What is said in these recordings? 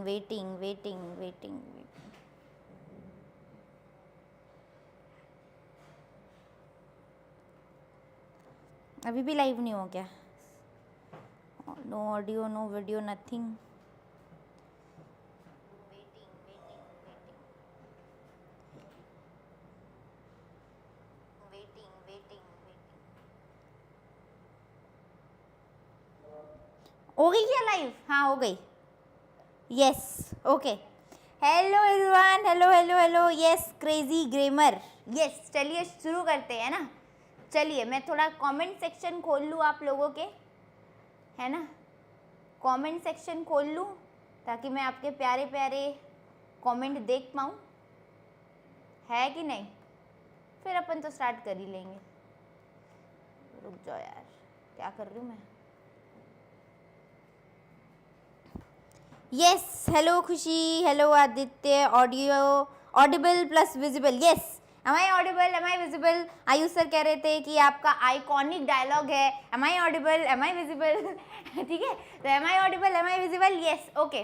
Waiting waiting waiting. अभी भी live नहीं हो क्या? No audio, no video, nothing. हो गई क्या लाइव? हाँ हो गई। Yes okay. Hello everyone, hello hello hello. Yes crazy grammar. Yes चलिए शुरू करते हैं ना। चलिए मैं थोड़ा कमेंट सेक्शन खोल लूँ आप लोगों के, है ना, कमेंट सेक्शन खोल लूँ ताकि मैं आपके प्यारे प्यारे कमेंट देख पाऊँ, है कि नहीं? फिर अपन तो स्टार्ट कर ही लेंगे। रुक जाओ यार, क्या कर रही हूँ मैं। Yes hello Khushi, hello Aditya. Audio audible plus visible. Yes am I audible, am I visible? Ayush sir कह रहे थे कि आपका आइकॉनिक डायलॉग है am I audible, am I visible. ठीक है, तो am I audible, am I visible? Yes okay,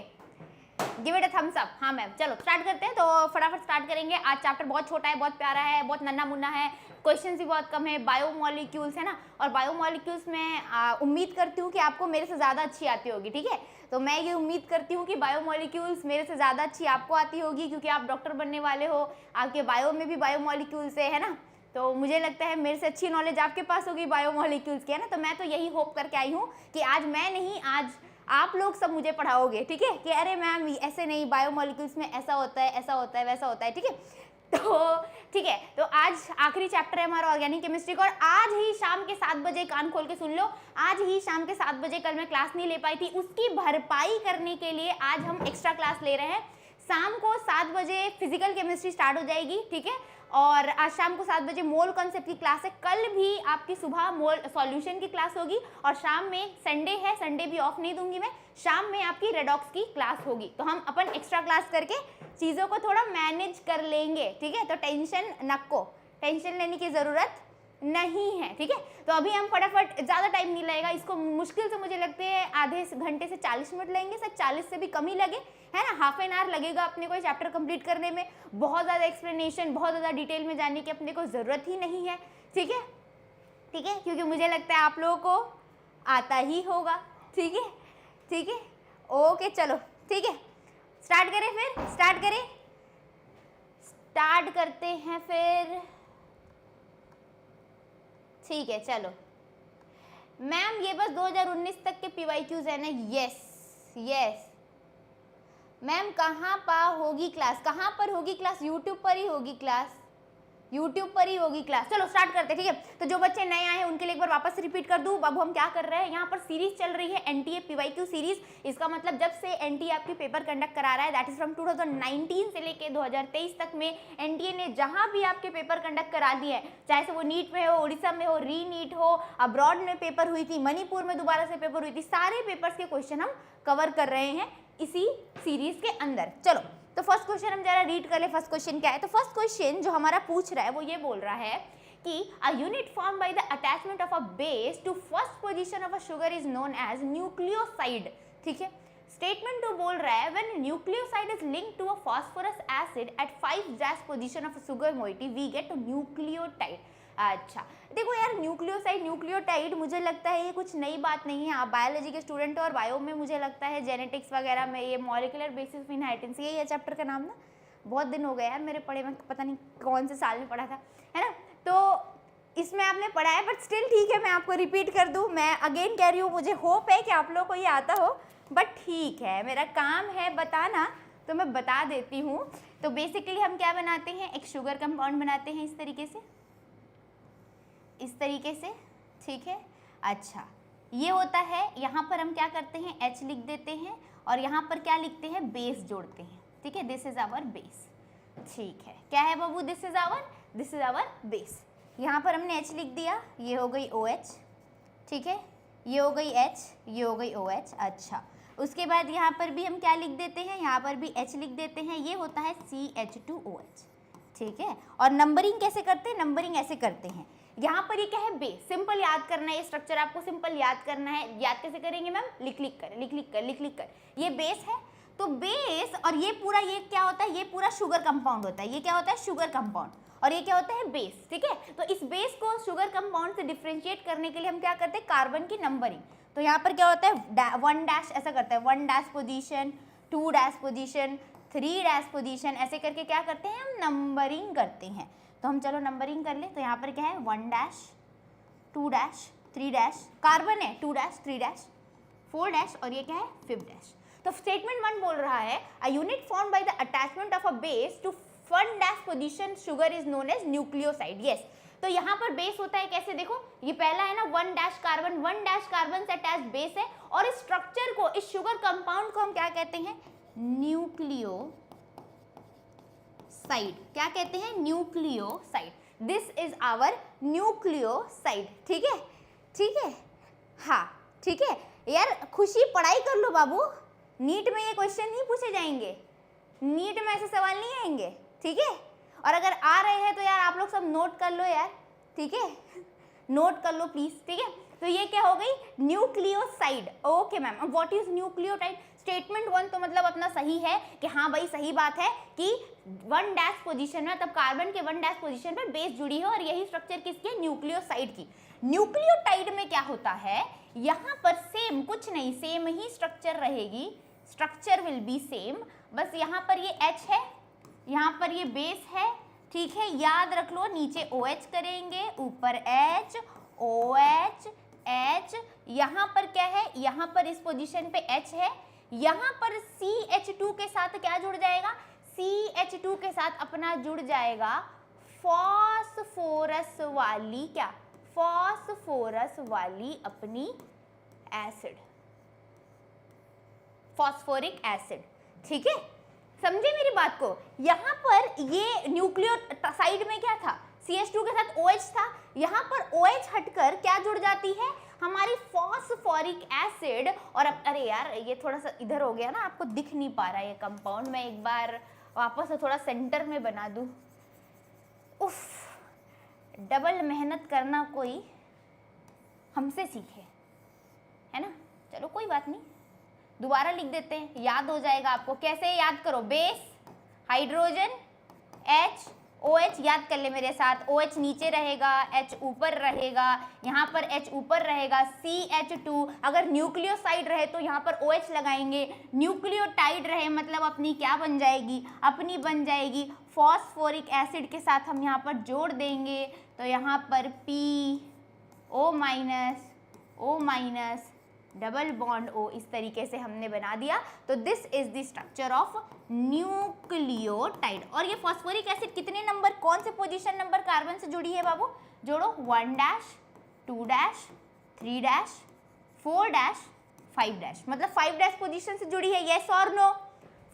give it a thumbs up. हाँ मैम, चलो स्टार्ट करते हैं। तो फटाफट स्टार्ट करेंगे। आज चैप्टर बहुत छोटा है, बहुत प्यारा है, बहुत नन्ना मुन्ना है, क्वेश्चंस भी बहुत कम है। बायोमोलिक्यूल्स है ना, और बायोमोलिक्यूल्स में उम्मीद करती हूँ कि आपको मेरे से ज़्यादा अच्छी आती होगी। ठीक है, तो मैं ये उम्मीद करती हूँ कि बायोमोलिक्यूल्स मेरे से ज़्यादा अच्छी आपको आती होगी, क्योंकि आप डॉक्टर बनने वाले हो, आपके बायो में भी बायोमोलिक्यूल्स है ना। तो मुझे लगता है मेरे से अच्छी नॉलेज आपके पास होगी बायोमोलिक्यूल्स की, है ना। तो मैं तो यही होप करके आई हूँ कि आज मैं नहीं, आज आप लोग सब मुझे पढ़ाओगे। ठीक है, कि अरे मैम ऐसे नहीं, बायोमोलिक्यूल्स में ऐसा होता है, ऐसा होता है, वैसा होता है। ठीक है, तो ठीक है, तो आज आखिरी चैप्टर है हमारा ऑर्गेनिक केमिस्ट्री का, और आज ही शाम के 7 बजे, कान खोल के सुन लो, आज ही शाम के 7 बजे, कल मैं क्लास नहीं ले पाई थी, उसकी भरपाई करने के लिए आज हम एक्स्ट्रा क्लास ले रहे हैं। शाम को 7 बजे फिजिकल केमिस्ट्री स्टार्ट हो जाएगी। ठीक है, और आज शाम को 7 बजे मोल कॉन्सेप्ट की क्लास है। कल भी आपकी सुबह मोल सॉल्यूशन की क्लास होगी, और शाम में संडे है, संडे भी ऑफ नहीं दूंगी मैं, शाम में आपकी रेडॉक्स की क्लास होगी। तो हम अपन एक्स्ट्रा क्लास करके चीज़ों को थोड़ा मैनेज कर लेंगे। ठीक है, तो टेंशन नको, टेंशन लेने की ज़रूरत नहीं है। ठीक है, तो अभी हम फटाफट, ज़्यादा टाइम नहीं लगेगा इसको, मुश्किल से मुझे लगते हैं आधे घंटे से 40 मिनट लगेंगे, शायद 40 से भी कम ही लगे, है ना। हाफ एन आवर लगेगा अपने को चैप्टर कंप्लीट करने में। बहुत ज़्यादा एक्सप्लेनेशन, बहुत ज़्यादा डिटेल में जाने की अपने को ज़रूरत ही नहीं है। ठीक है, ठीक है, क्योंकि मुझे लगता है आप लोगों को आता ही होगा। ठीक है, ठीक है, ओके चलो ठीक है, स्टार्ट करें, फिर स्टार्ट करें, स्टार्ट करते हैं फिर। ठीक है चलो मैम, ये बस 2019 तक के पीवाईक्यूज है ना? Yes yes ma'am. कहाँ पर होगी क्लास? कहाँ पर होगी क्लास? यूट्यूब पर ही होगी क्लास, यूट्यूब पर ही होगी क्लास। चलो स्टार्ट करते हैं। ठीक है, तो जो बच्चे नए आए हैं उनके लिए एक बार वापस रिपीट कर दूं। अब हम क्या कर रहे हैं, यहाँ पर सीरीज चल रही है एनटीए पीवाईक्यू सीरीज। इसका मतलब जब से एनटीए आपकी पेपर कंडक्ट करा रहा है, दैट इज फ्रॉम 2019 से लेके 2023 तक में एनटीए ने जहां भी आपके पेपर कंडक्ट करा दिए हैं, चाहे से वो नीट में हो, उड़ीसा में हो, री नीट हो, अब्रॉड में पेपर हुई थी, मणिपुर में दोबारा से पेपर हुई थी, सारे पेपर्स के क्वेश्चन हम कवर कर रहे हैं इसी सीरीज के अंदर। चलो तो फर्स्ट क्वेश्चन हम जरा रीड कर ले, फर्स्ट क्वेश्चन क्या है। तो फर्स्ट क्वेश्चन जो हमारा पूछ रहा है वो ये बोल रहा है कि a unit form by the attachment of a base to first position of a sugar is known as nucleoside. ठीक है, स्टेटमेंट 2 बोल रहा है when nucleoside is linked to a phosphorus acid at 5 dash position of a sugar moiety we get nucleotide. अच्छा देखो यार, nucleoside nucleotide, मुझे लगता है ये कुछ नई बात नहीं है। आप बायोलॉजी के स्टूडेंट हो और बायो में मुझे लगता है जेनेटिक्स वगैरह में ये मॉलिक्यूलर बेसिस ऑफ इनहेरिटेंस, यही है चैप्टर का नाम ना। बहुत दिन हो गए यार मेरे पढ़े में, पता नहीं कौन से साल में पढ़ा था, है ना। तो इसमें आपने पढ़ा है, बट स्टिल ठीक है, मैं आपको रिपीट कर दूँ। मैं अगेन कह रही हूँ, मुझे होप है कि आप लोग को ये आता हो, बट ठीक है, मेरा काम है बताना, तो मैं बता देती हूँ। तो बेसिकली हम क्या बनाते हैं, एक शुगर कंपाउंड बनाते हैं इस तरीके से, इस तरीके से। ठीक है, अच्छा ये होता है, यहाँ पर हम क्या करते हैं, H लिख देते हैं, और यहाँ पर क्या लिखते हैं, बेस जोड़ते हैं। ठीक है, दिस इज आवर बेस। ठीक है, क्या है बाबू, दिस इज आवर बेस। यहाँ पर हमने H लिख दिया, ये हो गई OH। ठीक है, ये हो गई H, ये हो गई OH। अच्छा उसके बाद यहाँ पर भी हम क्या लिख देते हैं, यहाँ पर भी H लिख देते हैं, ये होता है CH2OH। ठीक है, और नंबरिंग कैसे करते हैं, नंबरिंग ऐसे करते हैं। यहाँ पर ये क्या है, बेस, सिंपल याद करना है, ये स्ट्रक्चर आपको सिंपल याद करना है। याद कैसे करेंगे मैम, लिख लिख कर, लिख लिख कर, लिख लिख कर। ये बेस है, तो बेस और ये पूरा ये क्या होता है, ये पूरा शुगर कंपाउंड होता है, ये क्या होता है शुगर कंपाउंड, और ये क्या होता है बेस, ठीक है। तो इस बेस को शुगर कंपाउंड से डिफरेंशिएट करने के लिए हम क्या करते हैं, कार्बन की नंबरिंग। तो यहाँ पर क्या होता है 1 डैश ऐसा करते हैं, 1 dash position, 2 dash position, 3 dash position, ऐसे करके क्या करते हैं हम नंबरिंग करते हैं। तो हम चलो नंबरिंग कर ले। तो यहाँ पर क्या है 1 डैश, 2 डैश, 3 डैश, कार्बन है 2 डैश, 3 डैश, 4 डैश, और ये क्या है 5 डैश। तो स्टेटमेंट 1 बोल रहा है a unit form by the attachment of a base to 1 dash position sugar is known as nucleoside. Yes, तो यहाँ पर बेस होता है कैसे, देखो ये पहला है ना 1 डैश कार्बन, 1 डैश कार्बन से अटैच बेस है, और इस स्ट्रक्चर को, इस शुगर कंपाउंड को हम क्या कहते हैं, न्यूक्लियोसाइड। क्या कहते हैं, nucleoside. This is our nucleoside, ठीक है, ठीक है, हाँ ठीक है यार। खुशी पढ़ाई कर लो बाबू, नीट में ये क्वेश्चन नहीं पूछे जाएंगे, नीट में ऐसे सवाल नहीं आएंगे, ठीक है। और अगर आ रहे हैं तो यार आप लोग सब नोट कर लो यार, ठीक है, नोट कर लो प्लीज, ठीक है। तो ये क्या हो गई, न्यूक्लियोसाइड। ओके मैम, अब व्हाट इज न्यूक्लियोटाइड। स्टेटमेंट 1 तो मतलब अपना सही है कि हाँ भाई सही बात है कि 1 डैश पोजीशन में, तब कार्बन के 1 डैश पोजीशन पर बेस जुड़ी है, और यही स्ट्रक्चर किसकी है, न्यूक्लियोसाइड की। न्यूक्लियोटाइड में क्या होता है, यहाँ पर सेम कुछ नहीं, सेम ही स्ट्रक्चर रहेगी, स्ट्रक्चर विल बी सेम, बस यहाँ पर ये H है, यहाँ पर ये बेस है, ठीक है, याद रख लो, नीचे OH करेंगे, ऊपर H, OH, H, यहाँ पर क्या है, यहाँ पर इस पोजीशन पे H है, यहाँ पर CH2 के साथ क्या जुड़ जाएगा, CH2 के साथ अपना जुड़ जाएगा फॉस्फोरस वाली, क्या, फॉस्फोरस वाली अपनी एसिड, फॉस्फोरिक एसिड, ठीक है, समझे मेरी बात को। यहाँ पर ये न्यूक्लियोसाइड में क्या था, CH2 के साथ OH था, यहाँ पर OH हटकर क्या जुड़ जाती है, हमारी फॉस्फोरिक एसिड। और अब अरे यार ये थोड़ा सा इधर हो गया ना, आपको दिख नहीं पा रहा है ये कंपाउंड, मैं एक बार वापस से थोड़ा सेंटर में बना दूं। उफ, डबल मेहनत करना कोई हमसे सीखे, है ना। चलो कोई बात नहीं, दोबारा लिख देते हैं, याद हो जाएगा आपको। कैसे याद करो, बेस, हाइड्रोजन, H, OH, याद कर ले मेरे साथ, OH नीचे रहेगा, H ऊपर रहेगा, यहाँ पर H ऊपर रहेगा, CH2, अगर न्यूक्लियोसाइड रहे तो यहाँ पर OH लगाएंगे, न्यूक्लियोटाइड रहे मतलब अपनी क्या बन जाएगी, अपनी बन जाएगी फॉस्फोरिक एसिड के साथ हम यहाँ पर जोड़ देंगे, तो यहाँ पर PO minus, O minus, double bond O, इस तरीके से हमने बना दिया। तो this is the structure of nucleotide. और ये फॉस्फोरिक एसिड कितने नंबर, कौन से पोजीशन नंबर कार्बन से जुड़ी है बाबू, जोड़ो, 1 dash, 2 dash, 3 dash, 4 dash, 5 dash, मतलब 5 डैश पोजीशन से जुड़ी है, येस और नो,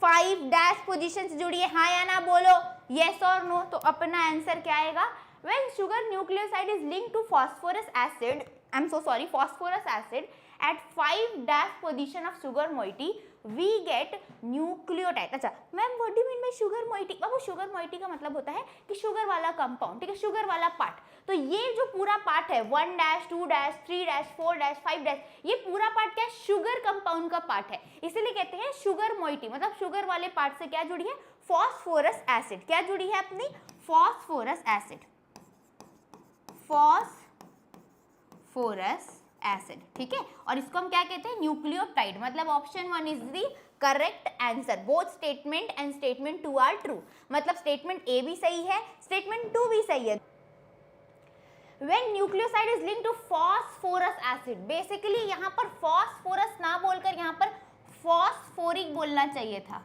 5 डैश पोजीशन से जुड़ी है, हाँ या ना बोलो, येस और नो। तो अपना आंसर क्या आएगा, when sugar nucleoside is linked to phosphorus acid, I am so sorry, phosphorus acid at 5 dash position of sugar moiety we get nucleotide। अच्छा ma'am what do mean by sugar moiety, Babu sugar moiety का मतलब होता है कि sugar वाला compound, ठीक है, sugar वाला पार्ट। तो ये जो पूरा पार्ट है 1 dash, 2 dash, 3 dash, 4 dash, 5 dash, ये पूरा पार्ट क्या है, शुगर कंपाउंड का पार्ट है, इसीलिए कहते हैं शुगर मोइटी, मतलब शुगर वाले पार्ट से क्या जुड़ी है, फॉस्फोरस एसिड, क्या जुड़ी है अपनी, फॉस्फोरस एसिड, फॉस्फोरस एसिड, ठीक है। और इसको हम क्या कहते हैं, न्यूक्लियोटाइड, मतलब option 1 is the correct answer. Both statement and statement 2 are true, मतलब स्टेटमेंट ए भी सही है, स्टेटमेंट 2 भी सही है। When nucleoside is linked to phosphorus acid, basically यहाँ पर फॉस्फोरस ना बोलकर यहाँ पर फॉस्फोरिक बोलना चाहिए था,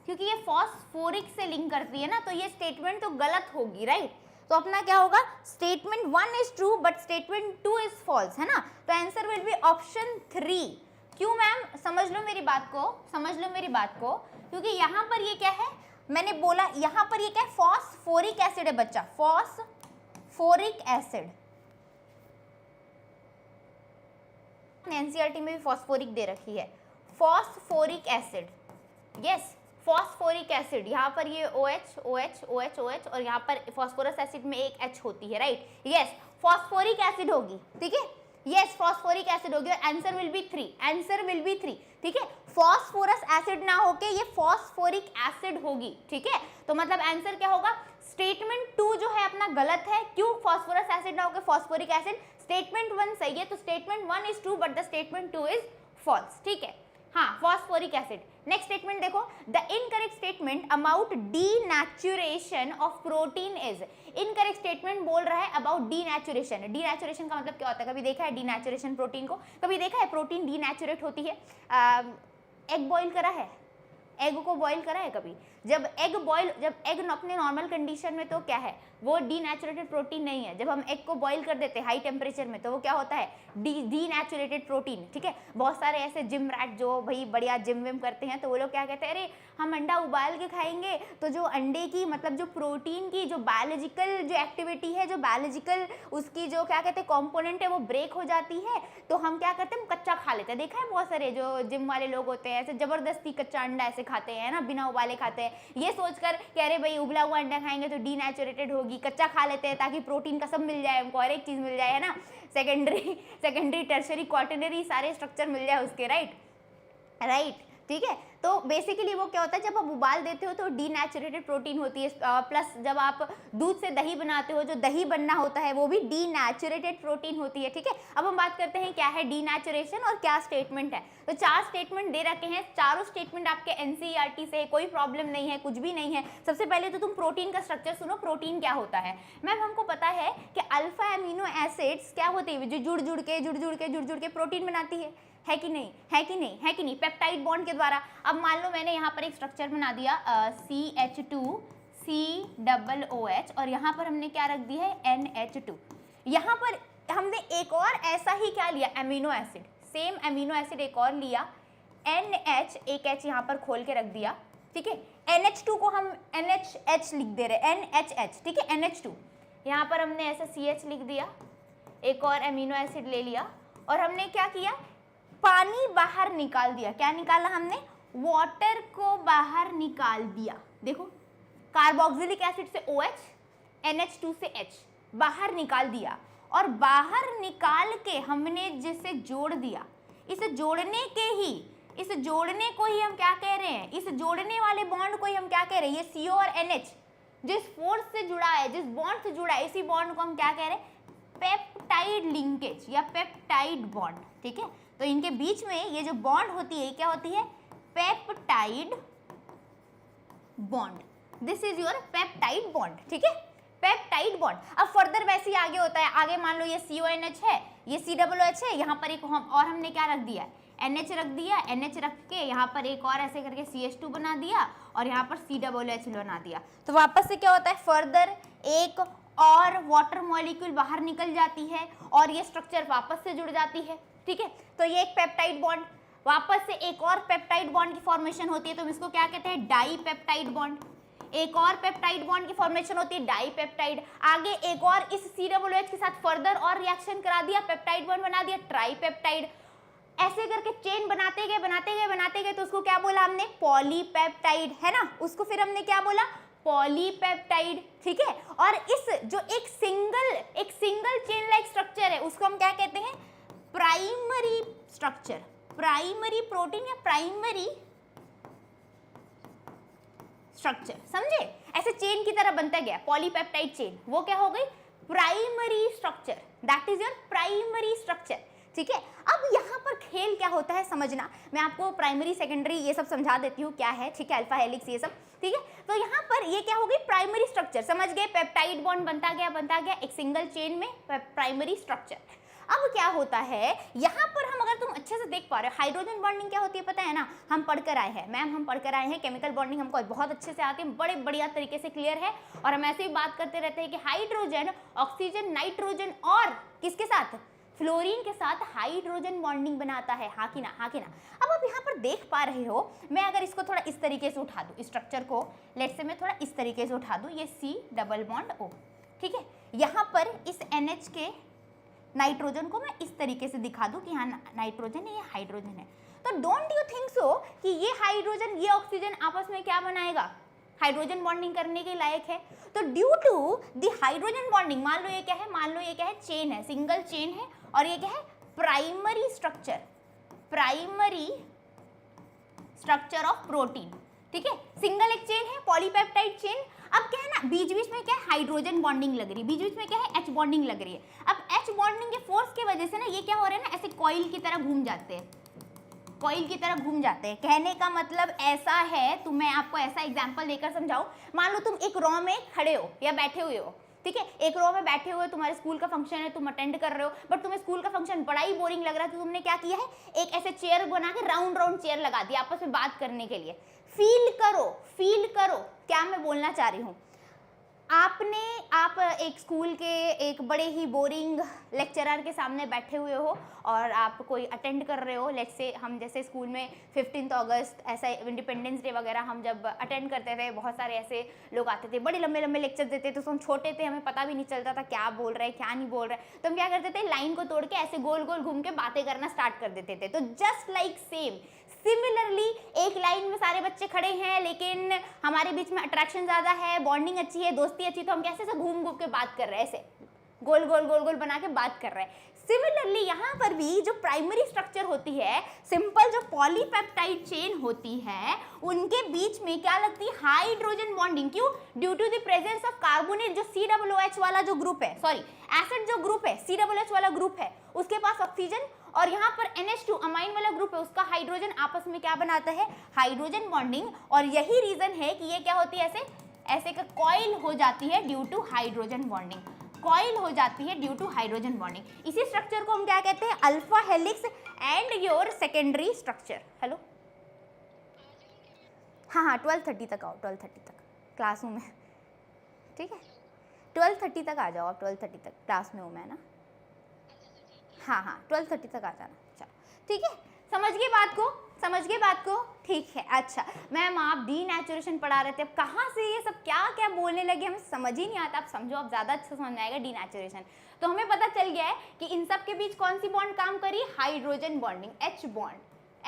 क्योंकि ये फॉस्फोरिक से लिंक करती है ना, तो ये स्टेटमेंट तो गलत होगी, राइट। तो अपना क्या होगा, statement 1 is true but statement 2 is false, है ना। तो आंसर विल बी ऑप्शन 3। क्यों मैम, समझ लो मेरी बात को, समझ लो मेरी बात को, क्योंकि यहाँ पर ये क्या है, मैंने बोला यहाँ पर ये क्या है, फॉस्फोरिक एसिड है बच्चा, फॉस्फोरिक एसिड, एनसीईआरटी में भी फॉस्फोरिक दे रखी है, phosphoric acid, yes phosphoric acid, यहाँ पर ये OH OH OH OH और यहाँ पर फॉस्फोरस एसिड में एक H होती है, राइट, यस फॉस्फोरिक एसिड होगी, ठीक है, यस फॉस्फोरिक एसिड होगी, और answer will be 3, answer will be 3, ठीक है। फॉस्फोरस एसिड ना होके ये फॉस्फोरिक एसिड होगी, ठीक है। तो मतलब आंसर क्या होगा, स्टेटमेंट 2 जो है अपना गलत है। क्यों, फॉस्फोरस एसिड ना होके फॉस्फोरिक एसिड। स्टेटमेंट 1 सही है, तो statement 1 is true but the statement 2 is false, ठीक है। हाँ, फॉस्फोरिक एसिड। नेक्स्ट स्टेटमेंट देखो, the incorrect statement about denaturation of protein is. Incorrect statement बोल रहा है अबाउट डीनेचुरेशन। डीनेचुरेशन का मतलब क्या होता है, कभी देखा है डीनेचुरेशन प्रोटीन को, कभी देखा है प्रोटीन डीनेचुरेट होती है। एग बॉईल करा है, एग को बॉईल करा है कभी। जब एग अपने नॉर्मल कंडीशन में तो क्या है, वो डीनेचुरेटेड प्रोटीन नहीं है। जब हम एग को बॉईल कर देते हैं हाई टेम्परेचर में तो वो क्या होता है, डीनेचुरेटेड प्रोटीन, ठीक है। बहुत सारे ऐसे जिम रैट जो भाई बढ़िया जिम विम करते हैं तो वो लोग क्या कहते हैं, अरे हम अंडा उबाल के खाएंगे तो जो अंडे की मतलब जो प्रोटीन की जो बायोलॉजिकल जो एक्टिविटी है, जो बायोलॉजिकल उसकी जो क्या कहते हैं कंपोनेंट है वो ब्रेक हो जाती है, तो हम क्या करते हैं, हम कच्चा खा लेते हैं। देखा है बहुत सारे जो जिम वाले लोग होते हैं ऐसे जबरदस्ती कच्चा अंडा ऐसे खाते हैं ना, बिना उबाले खाते हैं, ये सोचकर कि अरे भाई उबला हुआ अंडा खाएंगे तो डीनेचुरेटेड होगी, कच्चा खा लेते हैं ताकि प्रोटीन का सब मिल जाए हमको, हर एक चीज मिल जाए, है ना, सेकेंडरी टर्शरी क्वार्टरनरी सारे स्ट्रक्चर मिल जाए उसके, राइट, ठीक है। तो बेसिकली वो क्या होता है, जब आप उबाल देते हो तो डीनेचुरेटेड प्रोटीन होती है, प्लस जब आप दूध से दही बनाते हो, जो दही बनना होता है वो भी डीनेचुरेटेड प्रोटीन होती है, ठीक है। अब हम बात करते हैं क्या है डीनेचुरेशन और क्या स्टेटमेंट है। तो 4 स्टेटमेंट दे रखे हैं, चारों स्टेटमेंट आपके एनसीईआरटी से, कोई प्रॉब्लम नहीं है, कुछ भी नहीं है। सबसे पहले तो तुम प्रोटीन का स्ट्रक्चर सुनो, प्रोटीन क्या होता है। मैम हमको पता है कि अल्फा एमिनो एसिड्स क्या होते हैं, जो जुड़ जुड़ के प्रोटीन बनाती है कि नहीं, है कि नहीं, है कि नहीं, पेप्टाइड बॉन्ड के द्वारा। अब मान लो मैंने यहाँ पर एक स्ट्रक्चर बना दिया CH2COOH और यहाँ पर हमने क्या रख दिया है NH2। यहाँ पर हमने एक और ऐसा ही क्या लिया, amino acid, same amino acid एक और लिया, NH, एक H यहाँ पर खोल के रख दिया, ठीक है। NH2 को हम NHH लिख दे रहे, NHH, ठीक है, NH2। यहाँ पर हमने ऐसा CH लिख दिया, एक और एमिनो एसिड ले लिया और हमने क्या किया, पानी बाहर निकाल दिया। क्या निकाला हमने, वाटर को बाहर निकाल दिया। देखो कार्बोक्सिलिक एसिड से OH, NH2 से H बाहर निकाल दिया और बाहर निकाल के हमने जिसे जोड़ दिया, इस जोड़ने को ही हम क्या कह रहे हैं, इस जोड़ने वाले बॉन्ड को ही हम क्या कह रहे हैं, ये CO और NH जिस फोर्स से जुड़ा है, जिस बॉन्ड से जुड़ा है, इसी बॉन्ड को हम क्या कह रहे हैं, पेप्टाइड लिंकेज या पेप्टाइड बॉन्ड, ठीक है। तो इनके बीच में ये जो बॉन्ड होती है क्या होती है, peptide bond. This is your peptide bond, ठीक है, पेप्टाइड बॉन्ड। अब फर्दर वैसे ही आगे होता है, आगे मान लो ये CONH है, ये COOH है, यहाँ पर एक और हमने क्या रख दिया, NH रख दिया, NH रख के यहाँ पर एक और ऐसे करके CH2 बना दिया और यहाँ पर COOH बना दिया। तो वापस से क्या होता है, फर्दर एक और वाटर मॉलिक्यूल बाहर निकल जाती है और ये स्ट्रक्चर वापस से जुड़ जाती है, ठीक है। तो ये एक पेप्टाइड बॉन्ड, वापस से एक और पेप्टाइड बॉन्ड की फॉर्मेशन होती है, तो हम इसको क्या कहते हैं, डाईपेप्टाइड बॉन्ड। एक और पेप्टाइड बॉन्ड की फॉर्मेशन होती है डाईपेप्टाइड। आगे एक और इस COOH के साथ फर्दर और रिएक्शन करा दिया, पेप्टाइड बॉन्ड बना दिया, ट्राईपेप्टाइड। ऐसे करके चेन बनाते गए तो उसको क्या बोला हमने, पॉलीपेप्टाइड, है ना, उसको फिर हमने क्या बोला, पॉलीपेप्टाइड, ठीक है। और इस जो एक सिंगल चेन लाइक स्ट्रक्चर है उसको हम क्या कहते हैं, प्राइमरी स्ट्रक्चर, प्राइमरी प्रोटीन या प्राइमरी स्ट्रक्चर, समझे। ऐसे चेन की तरह बनता गया पॉलीपेप्टाइड चेन, वो क्या हो गई, primary structure, that is your primary structure, ठीक है। अब यहाँ पर खेल क्या होता है समझना, मैं आपको प्राइमरी सेकेंडरी ये सब समझा देती हूँ क्या है, ठीक है, अल्फा हेलिक्स ये सब, ठीक है। तो यहाँ पर ये क्या हो गई, प्राइमरी स्ट्रक्चर, समझ गए, पेप्टाइड बॉन्ड बनता गया एक सिंगल चेन में, प्राइमरी स्ट्रक्चर। अब क्या होता है यहाँ पर, हम अगर तुम अच्छे से देख पा रहे हो, हाइड्रोजन बॉन्डिंग क्या होती है पता है ना, हम पढ़कर आए हैं मैम, हम पढ़कर आए हैं, केमिकल बॉन्डिंग हमको बहुत अच्छे से आती है, बड़े बढ़िया तरीके से क्लियर है। और हम ऐसे ही बात करते रहते हैं कि हाइड्रोजन ऑक्सीजन नाइट्रोजन और किसके साथ, फ्लोरीन के साथ हाइड्रोजन बॉन्डिंग बनाता है, हाँ कि ना, हाँ कि ना। अब आप यहाँ पर देख पा रहे हो, मैं अगर इसको थोड़ा इस तरीके से उठा दूँ, स्ट्रक्चर को लेट से मैं थोड़ा इस तरीके से उठा दूँ, ये C डबल बॉन्ड O, ठीक है। यहाँ पर इस NH के नाइट्रोजन को मैं इस तरीके से दिखा दूं कि हाँ नाइट्रोजन है, ये हाइड्रोजन है। तो डोंट यू थिंक सो कि ये हाइड्रोजन ये ऑक्सीजन आपस में क्या बनाएगा, हाइड्रोजन बॉन्डिंग करने के लायक है। तो due to the hydrogen bonding, मान लो ये क्या है, मान लो ये क्या है, चेन है, सिंगल चेन है और ये क्या है, primary structure, primary structure of protein, ठीक है। सिंगल एक चेन है, पॉलीपेप्टाइड चेन। अब क्या है ना, बीच बीच में क्या है, हाइड्रोजन बॉन्डिंग लग रही है, बीच बीच में क्या है, एच बॉन्डिंग लग रही है। अब एच बॉन्डिंग के फोर्स की वजह से ना ये क्या हो रहा है ना, ऐसे कॉइल की तरह घूम जाते हैं, कॉइल की तरह घूम जाते हैं। कहने का मतलब ऐसा है, तो मैं आपको ऐसा एग्जांपल देकर समझाऊं। मान लो तुम एक रॉ में खड़े हो या बैठे हुए हो, ठीक है, एक रॉ में बैठे हुए, तुम्हारे स्कूल का फंक्शन है, तुम अटेंड कर रहे हो, बट तुम्हें स्कूल का फंक्शन बड़ा ही बोरिंग लग रहा है, तो तुमने क्या किया है, एक ऐसे चेयर बना के राउंड राउंड चेयर लगा दी आपस में बात करने के लिए। फील करो, फील करो क्या मैं बोलना चाह रही हूँ। आप एक स्कूल के एक बड़े ही बोरिंग लेक्चरर के सामने बैठे हुए हो और आप कोई अटेंड कर रहे हो। लेट्स से हम जैसे स्कूल में 15 अगस्त ऐसा इंडिपेंडेंस डे वगैरह हम जब अटेंड करते थे, बहुत सारे ऐसे लोग आते थे, बड़े लंबे लंबे लेक्चर देते थे। तो हम छोटे थे, हमें पता भी नहीं चलता था क्या बोल रहे हैं क्या नहीं बोल रहे, तो हम क्या करते थे, लाइन को तोड़ के ऐसे गोल गोल घूम के बातें करना स्टार्ट कर देते थे। तो जस्ट लाइक सेम सिमिलरली एक लाइन में सारे बच्चे खड़े हैं, लेकिन हमारे बीच में अट्रैक्शन ज़्यादा है, बॉन्डिंग अच्छी है, दोस्ती अच्छी, तो हम कैसे से घूम घूम के बात कर रहे हैं, ऐसे गोल गोल गोल गोल बना के बात कर रहे हैं। सिमिलरली यहाँ पर भी जो प्राइमरी स्ट्रक्चर होती है, सिंपल जो पॉलीपेप्टाइड चेन होती है, उनके बीच में क्या लगती है, हाइड्रोजन बॉन्डिंग। क्यों? Due to the presence of carbonate, जो COOH वाला जो ग्रुप है, सॉरी एसिड जो ग्रुप है, COOH वाला ग्रुप है, उसके पास ऑक्सीजन, और यहाँ पर NH2 अमाइन वाला ग्रुप है, उसका हाइड्रोजन आपस में क्या बनाता है, हाइड्रोजन बॉन्डिंग। और यही रीजन है कि ये क्या होती है, ऐसे ऐसे का कॉइल हो जाती है due to hydrogen bonding, coil हो जाती है ड्यू टू हाइड्रोजन बॉन्डिंग। इसी स्ट्रक्चर को हम क्या कहते हैं, alpha helix and your secondary structure. Hello, हाँ 12:30 तक आओ, 12:30 तक क्लासरूम में, ठीक है, 12:30 तक आ जाओ आप, 12:30 तक क्लास में हूँ मैं ना, हाँ 12:30 तक आ जाना। चलो ठीक है, समझ गए बात को, समझ गए बात को, ठीक है। अच्छा मैम आप डीनेचुरेशन पढ़ा रहे थे, अब कहाँ से ये सब क्या क्या बोलने लगे, हमें समझ ही नहीं आता। आप समझो, आप ज़्यादा अच्छा समझ में आएगा डीनेचुरेशन। तो हमें पता चल गया है कि इन सब के बीच कौन सी बॉन्ड काम करी, hydrogen bonding, H bond,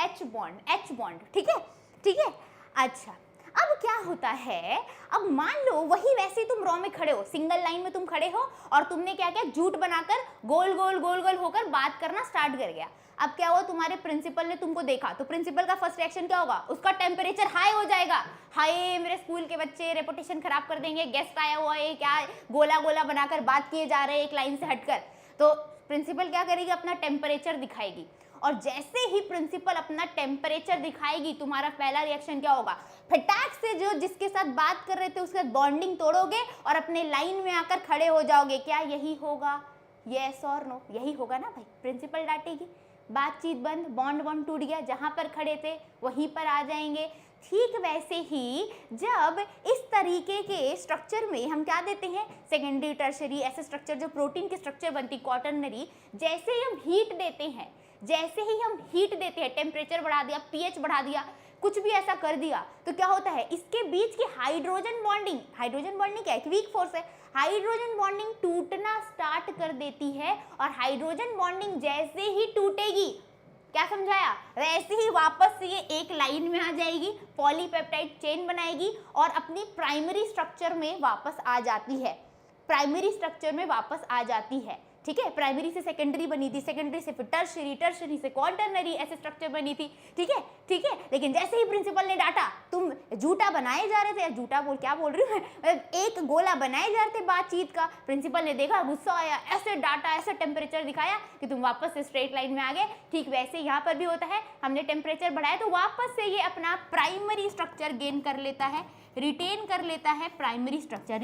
H bond, H bond, ठीक है, ठीक है। अच्छा अब क्या होता है, अब मान लो वही वैसे ही तुम रॉ में खड़े हो, सिंगल लाइन में तुम खड़े हो और तुमने क्या किया, जूट बनाकर गोल गोल गोल गोल होकर बात करना स्टार्ट कर गया। अब क्या हुआ, तुम्हारे प्रिंसिपल ने तुमको देखा, तो प्रिंसिपल का फर्स्ट रिएक्शन क्या होगा, उसका टेम्परेचर हाई हो जाएगा। हाय मेरे स्कूल के बच्चे रेपुटेशन खराब कर देंगे, गेस्ट आया हुआ है, क्या गोला गोला बनाकर बात किए जा रहे हैं एक लाइन से हटकर। तो प्रिंसिपल क्या करेगी, अपना टेम्परेचर दिखाएगी, और जैसे ही प्रिंसिपल अपना टेम्परेचर दिखाएगी, तुम्हारा पहला रिएक्शन क्या होगा, फटाक से जो जिसके साथ बात कर रहे थे उसके साथ बॉन्डिंग तोड़ोगे और अपने लाइन में आकर खड़े हो जाओगे। क्या यही होगा, यस और नो, यही होगा ना भाई। प्रिंसिपल डांटेगी, बातचीत बंद, बॉन्ड टूट गया, जहां पर खड़े थे वहीं पर आ जाएंगे। ठीक वैसे ही जब इस तरीके के स्ट्रक्चर में हम क्या देते हैं, सेकेंडरी टर्शरी, ऐसे स्ट्रक्चर जो प्रोटीन की स्ट्रक्चर बनती, क्वाटरनरी, जैसे ही हम हीट देते हैं, जैसे ही हम हीट देते हैं, टेम्परेचर बढ़ा दिया, pH बढ़ा दिया, कुछ भी ऐसा कर दिया, तो क्या होता है, इसके बीच की हाइड्रोजन बॉन्डिंग, हाइड्रोजन बॉन्डिंग क्या है, वीक फोर्स है, हाइड्रोजन बॉन्डिंग टूटना स्टार्ट कर देती है। और हाइड्रोजन बॉन्डिंग जैसे ही टूटेगी, क्या समझाया, वैसे ही वापस से ये एक लाइन में आ जाएगी, पॉलीपेप्टाइड चेन बनाएगी और अपनी प्राइमरी स्ट्रक्चर में वापस आ जाती है, प्राइमरी स्ट्रक्चर में वापस आ जाती है। ठीक है, प्राइमरी से सेकेंडरी बनी थी, सेकेंडरी से फिर टर्शरी, टर्शरी से क्वाटरनरी, ऐसे स्ट्रक्चर बनी थी। ठीक है, ठीक है। लेकिन जैसे ही प्रिंसिपल ने डांटा, तुम झूठा बनाए जा रहे थे, झूठा बोल क्या बोल रही हूँ मैं, एक गोला बनाए जा रहे थे बातचीत का, प्रिंसिपल ने देखा, गुस्सा आया, ऐसे डांटा, ऐसे टेम्परेचर दिखाया कि तुम वापस से स्ट्रेट लाइन में आ गए। ठीक वैसे यहाँ पर भी होता है, हमने टेम्परेचर बढ़ाया तो वापस से ये अपना प्राइमरी स्ट्रक्चर गेन कर लेता है, रिटेन कर लेता है primary structure,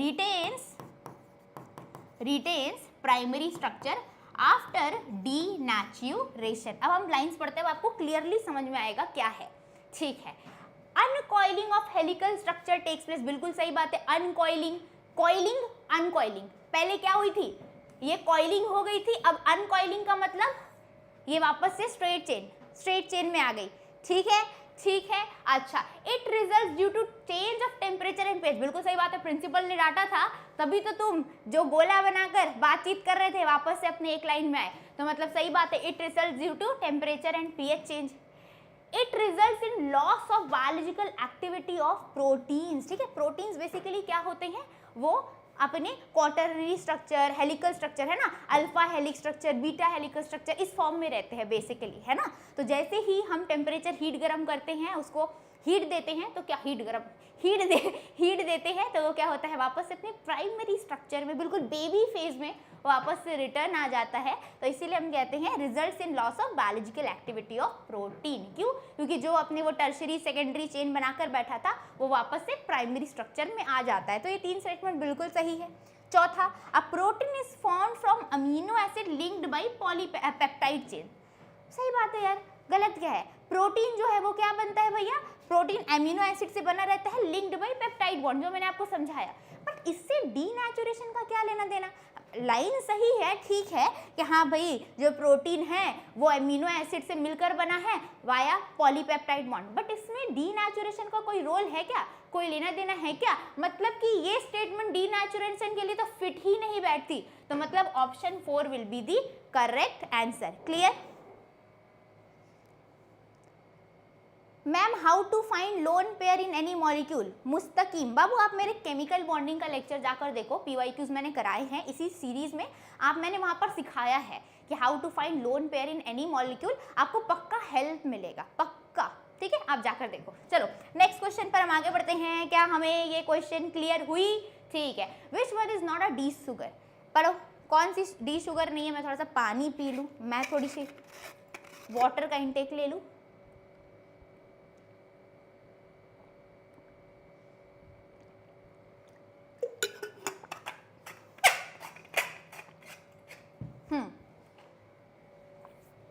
retains primary structure after denaturation. अब हम लाइंस पढ़ते हुए आपको क्लियरली समझ में आएगा क्या है। ठीक है, uncoiling of helical structure takes place, बिल्कुल सही बात है। अनकॉइलिंग, कॉइलिंग, अनकॉइलिंग, पहले क्या हुई थी, ये कॉइलिंग हो गई थी, अब अनकॉइलिंग का मतलब ये वापस से स्ट्रेट चेन में आ गई। ठीक है, ठीक है। अच्छा, it result due to change of temperature and pH, बिल्कुल सही बात है, प्रिंसिपल ने डांटा था तभी तो तुम जो गोला बनाकर बातचीत कर रहे थे वापस से अपने एक लाइन में आए, तो मतलब सही बात है, it result due to temperature and pH change. It result in loss of biological activity of proteins. ठीक है, प्रोटीन्स बेसिकली क्या होते हैं, वो अपने क्वार्टरनरी स्ट्रक्चर, हेलिकल स्ट्रक्चर है ना, alpha helix structure, beta helical structure, इस फॉर्म में रहते हैं बेसिकली, है ना। तो जैसे ही हम टेम्परेचर हीट गर्म करते हैं, उसको हीट देते हैं, तो क्या हीट देते हैं तो वो क्या होता है, वापस से अपने प्राइमरी स्ट्रक्चर में बिल्कुल बेबी फेज में वापस से रिटर्न आ जाता है। तो इसीलिए हम कहते हैं results in loss of biological activity of protein. क्यों? क्योंकि जो अपने वो टर्शरी सेकेंडरी चेन बनाकर बैठा था वो वापस से प्राइमरी स्ट्रक्चर में आ जाता है। तो ये 3 स्टेटमेंट बिल्कुल सही है। चौथा, a protein is formed from amino acid linked by polypeptide chain. सही बात है यार, गलत क्या है? प्रोटीन जो है वो क्या बनता है भैया? प्रोटीन अमीनो एसिड से बना रहता है लिंक्ड बाय पेप्टाइड बॉन्ड, जो मैंने आपको समझाया। बट इससे डीनेचुरेशन का क्या लेना देना? लाइन सही है, ठीक है कि हाँ भाई जो प्रोटीन है वो अमीनो एसिड से मिलकर बना है वाया पॉलीपेप्टाइड बॉन्ड, बट इसमें डीनेचुरेशन का कोई रोल है क्या? कोई लेना देना है क्या? मतलब कि ये स्टेटमेंट डीनेचुरेशन के लिए तो फिट ही नहीं बैठती। तो मतलब option 4 will be the correct answer. Clear? Ma'am how to find lone pair in any molecule? Mustakim Babu, आप मेरे केमिकल बॉन्डिंग का लेक्चर जाकर देखो, पीवाईक्यूज मैंने कराए हैं इसी सीरीज में, आप मैंने वहां पर सिखाया है कि how to find lone pair in any molecule, आपको पक्का हेल्प मिलेगा, पक्का। ठीक है, आप जाकर देखो। चलो नेक्स्ट क्वेश्चन पर हम आगे बढ़ते हैं। क्या हमें ये क्वेश्चन क्लियर हुई? ठीक है। Which one is not a D sugar? पढ़ो, कौन सी डी शुगर नहीं है? मैं थोड़ा सा पानी पी लूँ, मैं थोड़ी सी वाटर का इंटेक ले लूँ।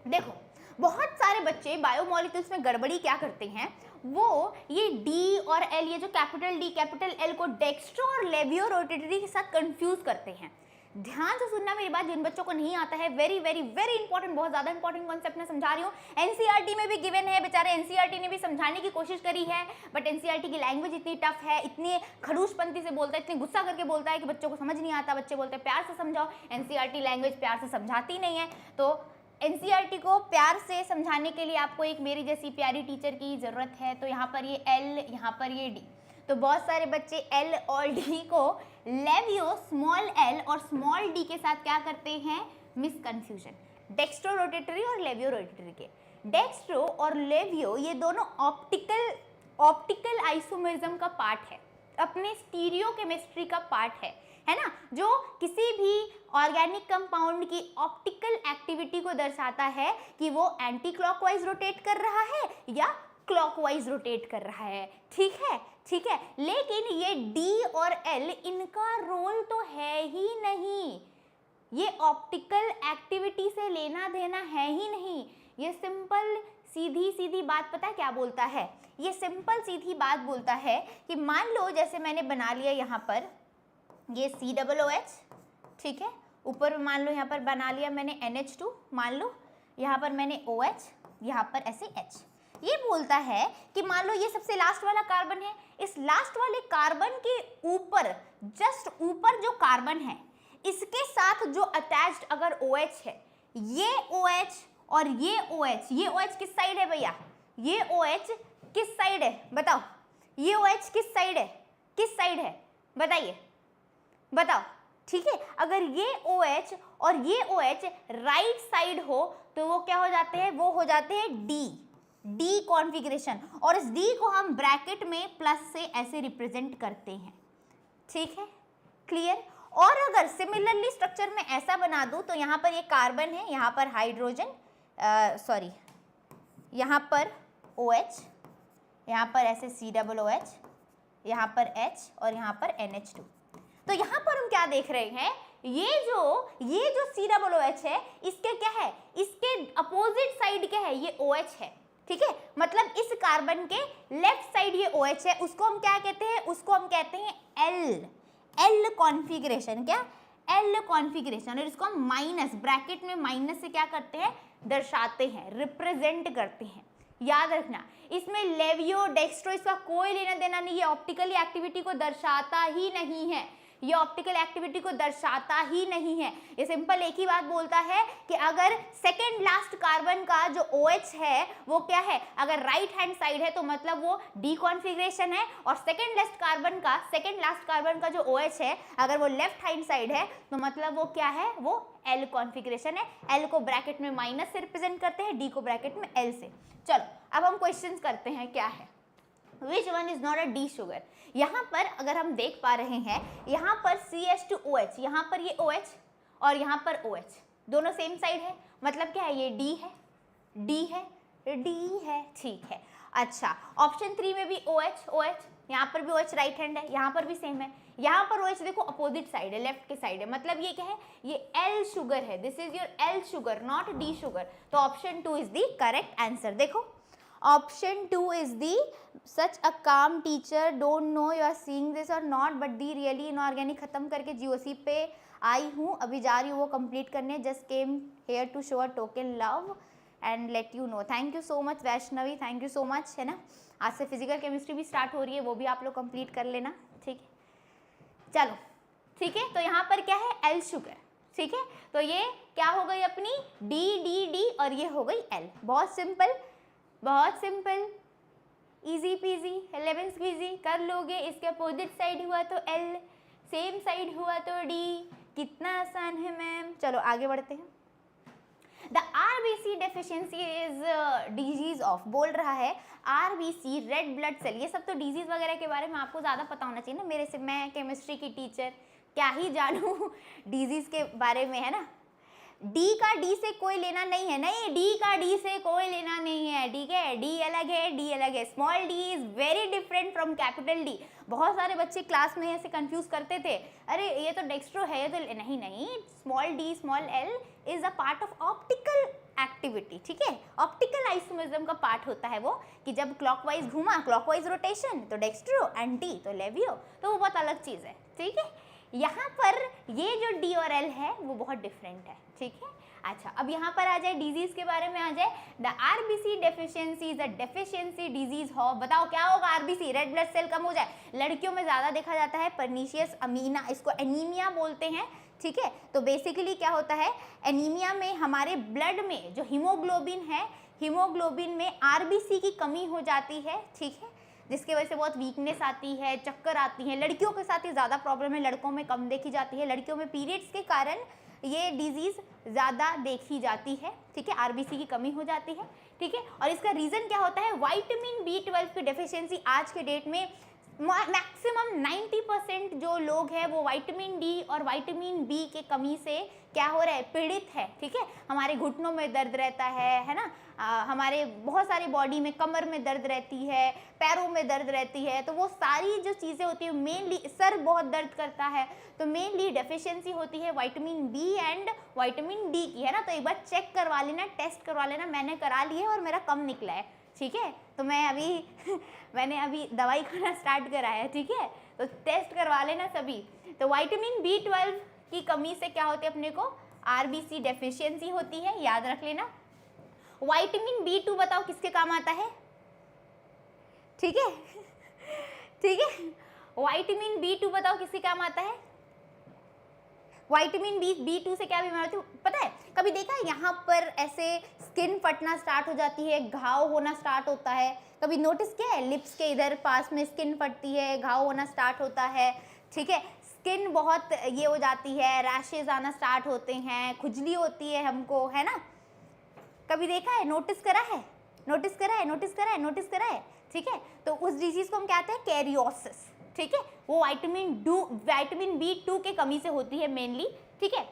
देखो, बहुत सारे बच्चे बायोमोलिक्यूल्स में गड़बड़ी क्या करते हैं, वो ये डी और एल, ये जो कैपिटल डी कैपिटल एल को डेक्स्ट्रो और लेवियो रोटेटरी के साथ कंफ्यूज करते हैं। ध्यान से सुनना मेरी बात, जिन बच्चों को नहीं आता है, वेरी वेरी वेरी इंपॉर्टेंट, बहुत ज्यादा इंपॉर्टेंट कॉन्सेप्ट मैं समझा रही हूँ। एनसीईआरटी में भी गिवन है, बेचारे एनसीईआरटी ने भी समझाने की कोशिश करी है, बट एनसीईआरटी की लैंग्वेज इतनी टफ है, इतनी खड़ूसपंती से बोलता है, इतनी गुस्सा करके बोलता है कि बच्चों को समझ नहीं आता। बच्चे बोलते हैं प्यार से समझाओ, एनसीईआरटी लैंग्वेज प्यार से समझाती नहीं है। तो एनसीईआरटी को प्यार से समझाने के लिए आपको एक मेरी जैसी प्यारी टीचर की ज़रूरत है। तो यहाँ पर ये एल, यहाँ पर ये डी, तो बहुत सारे बच्चे एल और डी को लेवियो स्मॉल एल और स्मॉल डी के साथ क्या करते हैं, मिसकंफ्यूजन। डेक्स्ट्रो रोटेटरी और लेवियो रोटेटरी के, डेक्स्ट्रो और लेवियो ये दोनों ऑप्टिकल आइसोमेरिज्म का पार्ट है, अपने स्टीरियो केमिस्ट्री का पार्ट है ना, जो किसी भी ऑर्गेनिक कंपाउंड की ऑप्टिकल एक्टिविटी को दर्शाता है कि वो एंटी क्लॉकवाइज रोटेट कर रहा है या क्लॉकवाइज रोटेट कर रहा है। ठीक है, ठीक है। लेकिन ये डी और एल, इनका रोल तो है ही नहीं, ये ऑप्टिकल एक्टिविटी से लेना देना है ही नहीं। ये सिंपल सीधी सीधी बात पता है क्या बोलता है? ये सिंपल सीधी बात बोलता है कि मान लो जैसे मैंने बना लिया यहाँ पर ये COOH, ठीक है, ऊपर मान लो यहाँ पर बना लिया मैंने NH2, मान लो यहाँ पर मैंने OH, यहाँ पर ऐसे H। ये बोलता है कि मान लो ये सबसे लास्ट वाला कार्बन है, इस लास्ट वाले कार्बन के ऊपर, जस्ट ऊपर जो कार्बन है, इसके साथ जो अटैच्ड अगर OH है, ये OH और ये OH, ये OH किस साइड है भैया? ये OH किस साइड है बताओ? ये OH किस साइड है? किस साइड है बताइए, बताओ। ठीक है, अगर ये OH और ये OH राइट साइड हो तो वो क्या हो जाते हैं? वो हो जाते हैं डी कॉन्फ़िगरेशन, और इस डी को हम ब्रैकेट में प्लस से ऐसे रिप्रेजेंट करते हैं। ठीक है, क्लियर? और अगर सिमिलरली स्ट्रक्चर में ऐसा बना दूं तो यहाँ पर ये कार्बन है, यहाँ पर हाइड्रोजन, सॉरी यहाँ पर OH, यहाँ पर ऐसे COOH, यहाँ पर H और यहाँ पर NH2। तो यहाँ पर हम क्या देख रहे हैं, ये जो COOH है, इसके क्या है, इसके अपोजिट साइड क्या है, ये OH है। ठीक है, मतलब इस कार्बन के लेफ्ट साइड ये OH है, उसको हम क्या कहते हैं? उसको हम कहते हैं L कॉन्फ़िगरेशन। क्या? L configuration. और इसको हम माइनस, ब्रैकेट में माइनस से क्या करते हैं? दर्शाते हैं, रिप्रेजेंट करते हैं। याद रखना, इसमें लेवियो डेक्स्ट्रो इसका कोई लेना देना नहीं है, ऑप्टिकली एक्टिविटी को दर्शाता ही नहीं है। ये ऑप्टिकल एक्टिविटी को दर्शाता ही नहीं है। ये सिंपल एक ही बात बोलता है कि अगर सेकेंड लास्ट कार्बन का जो OH है वो क्या है, अगर राइट हैंड साइड है तो मतलब वो डी कॉन्फिग्रेशन है, और सेकेंड लास्ट कार्बन का जो OH है अगर वो लेफ्ट हैंड साइड है तो मतलब वो क्या है, वो L कॉन्फिग्रेशन है। L को ब्रैकेट में माइनस से रिप्रेजेंट करते हैं, D को ब्रैकेट में L से। चलो अब हम क्वेश्चन करते हैं, क्या है which one is not a D sugar. यहाँ पर अगर हम देख पा रहे हैं, यहाँ पर CH2OH, यहाँ पर ये OH और यहाँ पर OH दोनों सेम साइड है, मतलब क्या है, ये D है, D है, ठीक है। अच्छा, ऑप्शन 3 में भी OH, यहाँ पर भी OH राइट हैंड है, यहाँ पर भी सेम है, यहाँ पर OH देखो अपोजिट साइड है, लेफ्ट के साइड है, मतलब ये क्या है, ये L शुगर है, this is your L sugar not D sugar. तो option 2 is the correct answer. देखो option 2 is the such a calm teacher, don't know you are seeing this or not, but the really inorganic खत्म करके GOC पे आई हूँ, अभी जा रही हूँ वो कंप्लीट करने, just came here to show a token love and let you know. Thank you so much Vaishnavi, thank you so much, है ना। आज से फिजिकल केमिस्ट्री भी स्टार्ट हो रही है, वो भी आप लोग कंप्लीट कर लेना, ठीक है। चलो ठीक है, तो यहाँ पर क्या है, L शुगर, ठीक है। तो ये क्या हो गई अपनी D और ये हो गई L। बहुत सिंपल, बहुत सिंपल, इजी पीजी, 11 स्क्वीजी कर लोगे। इसके अपोजिट साइड हुआ तो L, सेम साइड हुआ तो D, कितना आसान है मैम। चलो आगे बढ़ते हैं। The RBC deficiency is disease of, बोल रहा है RBC रेड ब्लड सेल। ये सब तो डिजीज वगैरह के बारे में आपको ज़्यादा पता होना चाहिए ना, मेरे से, मैं केमिस्ट्री की टीचर क्या ही जानूँ डिजीज के बारे में, है ना। D का D से कोई लेना नहीं है, नहीं, D का D से कोई लेना नहीं है, ठीक है। D अलग है, D अलग है, small d is very different from capital D। बहुत सारे बच्चे क्लास में ऐसे कंफ्यूज करते थे, अरे ये तो डेक्स्ट्रो है, ये तो नहीं, small d small l is a part of optical activity, ठीक है। ऑप्टिकल आइसोमेरिज्म का पार्ट होता है वो, कि जब क्लॉकवाइज घूमा, क्लॉकवाइज रोटेशन, तो डेक्स्ट्रो, एंड D तो लेवियो, तो वो बहुत अलग चीज़ है, ठीक है। यहाँ पर ये जो D और L है वो बहुत डिफरेंट है, ठीक है। अच्छा, अब यहाँ पर आ जाए डिजीज के बारे में, आ जाए the RBC deficiency is a deficiency disease हो। बताओ क्या होगा, RBC रेड ब्लड सेल कम हो जाए, लड़कियों में ज़्यादा देखा जाता है पर्नीशियस अमीना, इसको एनीमिया बोलते हैं, ठीक है। तो बेसिकली क्या होता है, एनीमिया में हमारे ब्लड में जो हीमोग्लोबिन है, हीमोग्लोबिन में RBC की कमी हो जाती है, ठीक है, जिसकी वजह से बहुत वीकनेस आती है, चक्कर आती है। लड़कियों के साथ ही ज़्यादा प्रॉब्लम है, लड़कों में कम देखी जाती है। लड़कियों में पीरियड्स के कारण ये डिजीज़ ज़्यादा देखी जाती है, ठीक है, RBC की कमी हो जाती है, ठीक है। और इसका रीज़न क्या होता है, विटामिन B12 की डेफिशिएंसी। आज के डेट में मैक्सिमम 90% जो लोग हैं वो विटामिन D और विटामिन B के कमी से क्या हो रहा है, पीड़ित है, ठीक है। हमारे घुटनों में दर्द रहता है ना, हमारे बहुत सारी बॉडी में, कमर में दर्द रहती है, पैरों में दर्द रहती है, तो वो सारी जो चीज़ें होती है, मेनली सर बहुत दर्द करता है, तो मेनली डेफिशिएंसी होती है vitamin B and vitamin D की, है ना। तो एक बार चेक करवा लेना, टेस्ट करवा लेना, मैंने करा लिए और मेरा कम निकला है, ठीक है। तो मैंने अभी दवाई खाना स्टार्ट करा है, ठीक है, तो टेस्ट करवा लेना सभी। तो विटामिन B12 की कमी से क्या होती है, अपने को RBC डेफिशिएंसी होती है, याद रख लेना। विटामिन B2 बताओ किसके काम आता है, ठीक है, ठीक है। विटामिन B2 बताओ किसके काम आता है। विटामिन B2 से क्या बीमारी होती है पता है, कभी देखा है, यहाँ पर ऐसे स्किन फटना स्टार्ट हो जाती है, घाव होना स्टार्ट होता है, कभी नोटिस किया है, लिप्स के इधर पास में स्किन फटती है, घाव होना स्टार्ट होता है, ठीक है। स्किन बहुत ये हो जाती है, रैशेज आना स्टार्ट होते हैं, खुजली होती है हमको, है ना। कभी देखा है, नोटिस करा है, नोटिस करा है, नोटिस करा है, नोटिस करा है, ठीक है। तो उस डिजीज को हम कहते हैं कैरियोसिस, ठीक है। वो विटामिन B2 के कमी से होती है मेनली, ठीक है।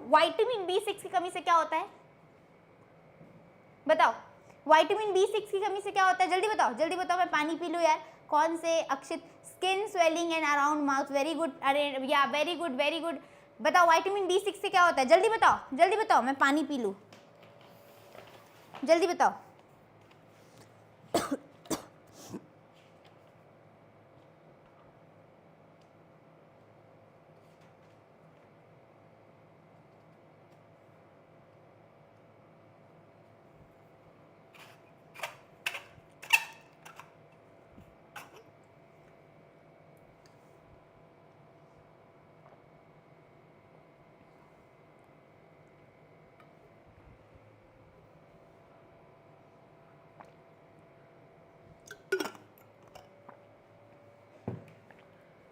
विटामिन B6 की कमी से क्या होता है बताओ, विटामिन B6 की कमी से क्या होता है, जल्दी बताओ, जल्दी बताओ, मैं पानी पी लूँ यार। कौन से अक्षित, skin swelling and around mouth, very good, अरे या वेरी गुड, वेरी गुड। बताओ विटामिन B6 से क्या होता है, जल्दी बताओ, जल्दी बताओ, मैं पानी पी लूँ, जल्दी बताओ।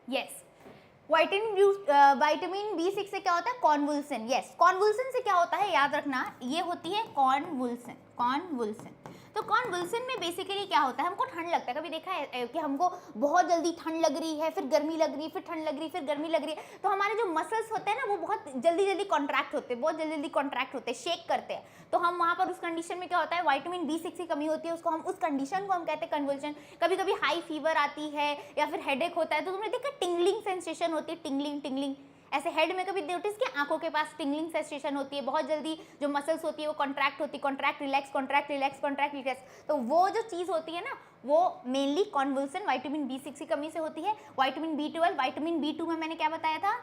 यस। विटामिन बी6 से क्या होता है? कॉन्वुल्सन। यस, कॉन्वुल्सन से क्या होता है याद रखना, ये होती है कॉन्वुल्सन। कॉन्वुल्सन, तो कॉन्वुल्सन में बेसिकली क्या होता है, हमको ठंड लगता है। कभी देखा है कि हमको बहुत जल्दी ठंड लग रही है, फिर गर्मी लग रही है, फिर ठंड लग रही है, फिर गर्मी लग रही है, तो हमारे जो मसल्स होते हैं ना वो बहुत जल्दी जल्दी कॉन्ट्रैक्ट होते हैं, बहुत जल्दी जल्दी कॉन्ट्रैक्ट होते हैं, शेक करते हैं। तो हम वहाँ पर उस कंडीशन में क्या होता है, विटामिन बी6 की कमी होती है, उसको हम उस कंडीशन को हम कहते हैं कन्वल्शन। कभी कभी हाई फीवर आती है या फिर हेडेक होता है, तो तुमने देखा टिंगलिंग सेंसेशन होती है, टिंगलिंग टिंगलिंग ऐसे हेड में कभी नोटिस किया, आंखों के पास टिंगलिंग सेंसेशन होती है, बहुत जल्दी जो मसल्स होती है वो कॉन्ट्रैक्ट होती है, contract relax, contract relax, contract relax. तो वो जो चीज़ होती है ना वो मेनली कॉन्वुल्सन विटामिन बी6 की कमी से होती है। विटामिन बी12, विटामिन बी2 में मैंने क्या बताया था,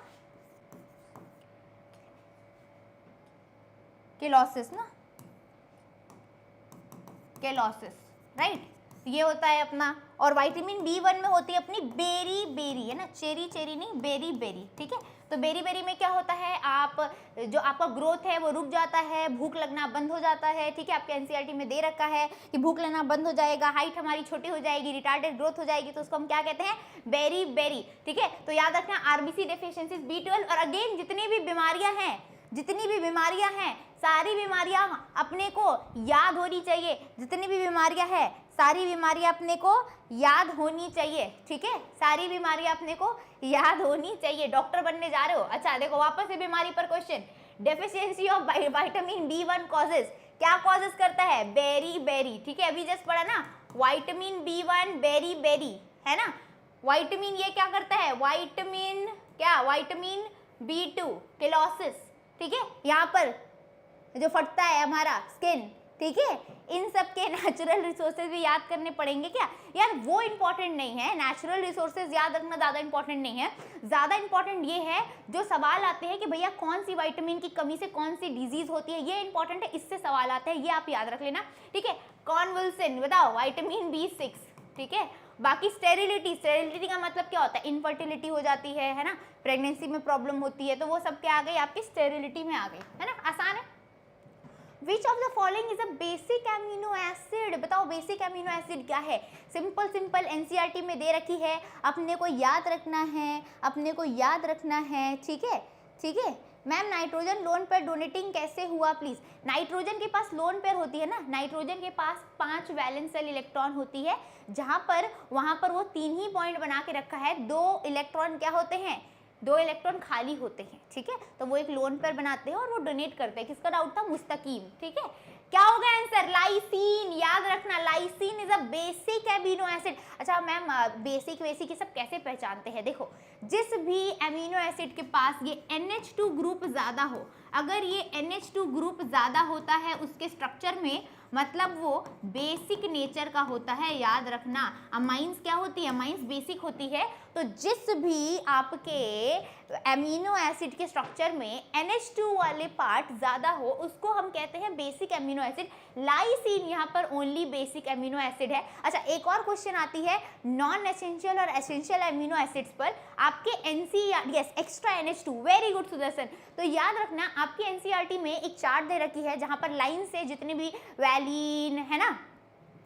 केलोसिस ना, केलोसिस, राइट, ये होता है अपना। और विटामिन बी1 में होती है अपनी बेरी बेरी, है ना, चेरी चेरी नहीं, बेरी बेरी, ठीक है। तो बेरी बेरी में क्या होता है, आप जो आपका ग्रोथ है वो रुक जाता है, भूख लगना बंद हो जाता है, ठीक है। आपके एनसीईआरटी में दे रखा है कि भूख लगना बंद हो जाएगा, हाइट हमारी छोटी हो जाएगी, रिटार्डेड ग्रोथ हो जाएगी, तो उसको हम क्या कहते हैं, बेरी बेरी, ठीक है। तो याद रखना आरबीसी डेफिशिएंसीज, बी12। और अगेन जितनी भी बीमारियां हैं, जितनी भी बीमारियां हैं, सारी बीमारियां अपने को याद होनी चाहिए, जितनी भी बीमारियां हैं सारी बीमारियां अपने को याद होनी चाहिए, ठीक है। सारी बीमारियां अपने को याद होनी चाहिए। डॉक्टर बनने जा रहे हो, अच्छा देखो वापस से बीमारी पर question, deficiency of vitamin B1 causes, क्या कॉजेज करता है, बेरी बेरी, ठीक है। अभी जस्ट पढ़ा ना, विटामिन बी1 बेरी बेरी, है ना। विटामिन ये क्या करता है, विटामिन क्या, विटामिन बी2 केलोसिस, ठीक है। यहाँ पर जो फटता है हमारा स्किन, ठीक है। इन सब के नेचुरल रिसोर्सेज भी याद करने पड़ेंगे क्या यार, वो इंपॉर्टेंट नहीं है, नेचुरल रिसोर्सेज याद रखना ज़्यादा इंपॉर्टेंट नहीं है। ज़्यादा इंपॉर्टेंट ये है जो सवाल आते हैं कि भैया कौन सी विटामिन की कमी से कौन सी डिजीज होती है, ये इंपॉर्टेंट है, इससे सवाल आते हैं, ये आप याद रख लेना, ठीक है। कॉन्वुल्सन बताओ, विटामिन बी6, ठीक है। बाकी स्टेरिलिटी, स्टेरिलिटी का मतलब क्या होता है, इनफर्टिलिटी हो जाती है ना, प्रेगनेंसी में प्रॉब्लम होती है, तो वो सब क्या आ गई आपकी स्टेरिलिटी में आ गई, है ना, आसान है। Which of the following is a basic amino acid? बताओ बेसिक अमीनो एसिड क्या है, सिंपल सिंपल एनसीईआरटी में दे रखी है, अपने को याद रखना है, अपने को याद रखना है, ठीक है, ठीक है। Ma'am nitrogen lone pair donating कैसे हुआ प्लीज, नाइट्रोजन के पास लोन पेयर होती है ना, नाइट्रोजन के पास 5 वैलेंस सेल इलेक्ट्रॉन होती है, जहां पर वहां पर वो 3 ही पॉइंट बना के रखा है, 2 इलेक्ट्रॉन क्या होते हैं, 2 इलेक्ट्रॉन खाली होते हैं, ठीक है। तो वो एक लोन पेयर बनाते हैं और वो डोनेट करते हैं, किसका डाउट था, मुस्तकीम, ठीक है। क्या हो गया आंसर, लाइसिन, याद रखना lysine is a basic amino acid. अच्छा मैम बेसिक बेसिक ये सब कैसे पहचानते हैं, देखो जिस भी एमिनो एसिड के पास ये NH2 ग्रुप ज़्यादा हो, अगर ये NH2 ग्रुप ज़्यादा होता है उसके स्ट्रक्चर में, मतलब वो बेसिक नेचर का होता है, याद रखना। अमाइंस क्या होती है, अमाइंस बेसिक होती है, तो जिस भी आपके एमिनो एसिड के स्ट्रक्चर में NH2 वाले पार्ट ज़्यादा हो उसको हम कहते हैं बेसिक एमिनो एसिड। लाइसिन यहाँ पर ओनली बेसिक एमिनो एसिड है। अच्छा एक और क्वेश्चन आती है नॉन एसेंशियल और एसेंशियल एमिनो एसिड्स पर, आपके NCERT, yes extra NH2, very good Sudarshan. तो याद रखना आपकी NCERT में एक चार्ट दे रखी है जहाँ पर लाइन से जितने भी वैलिन है ना,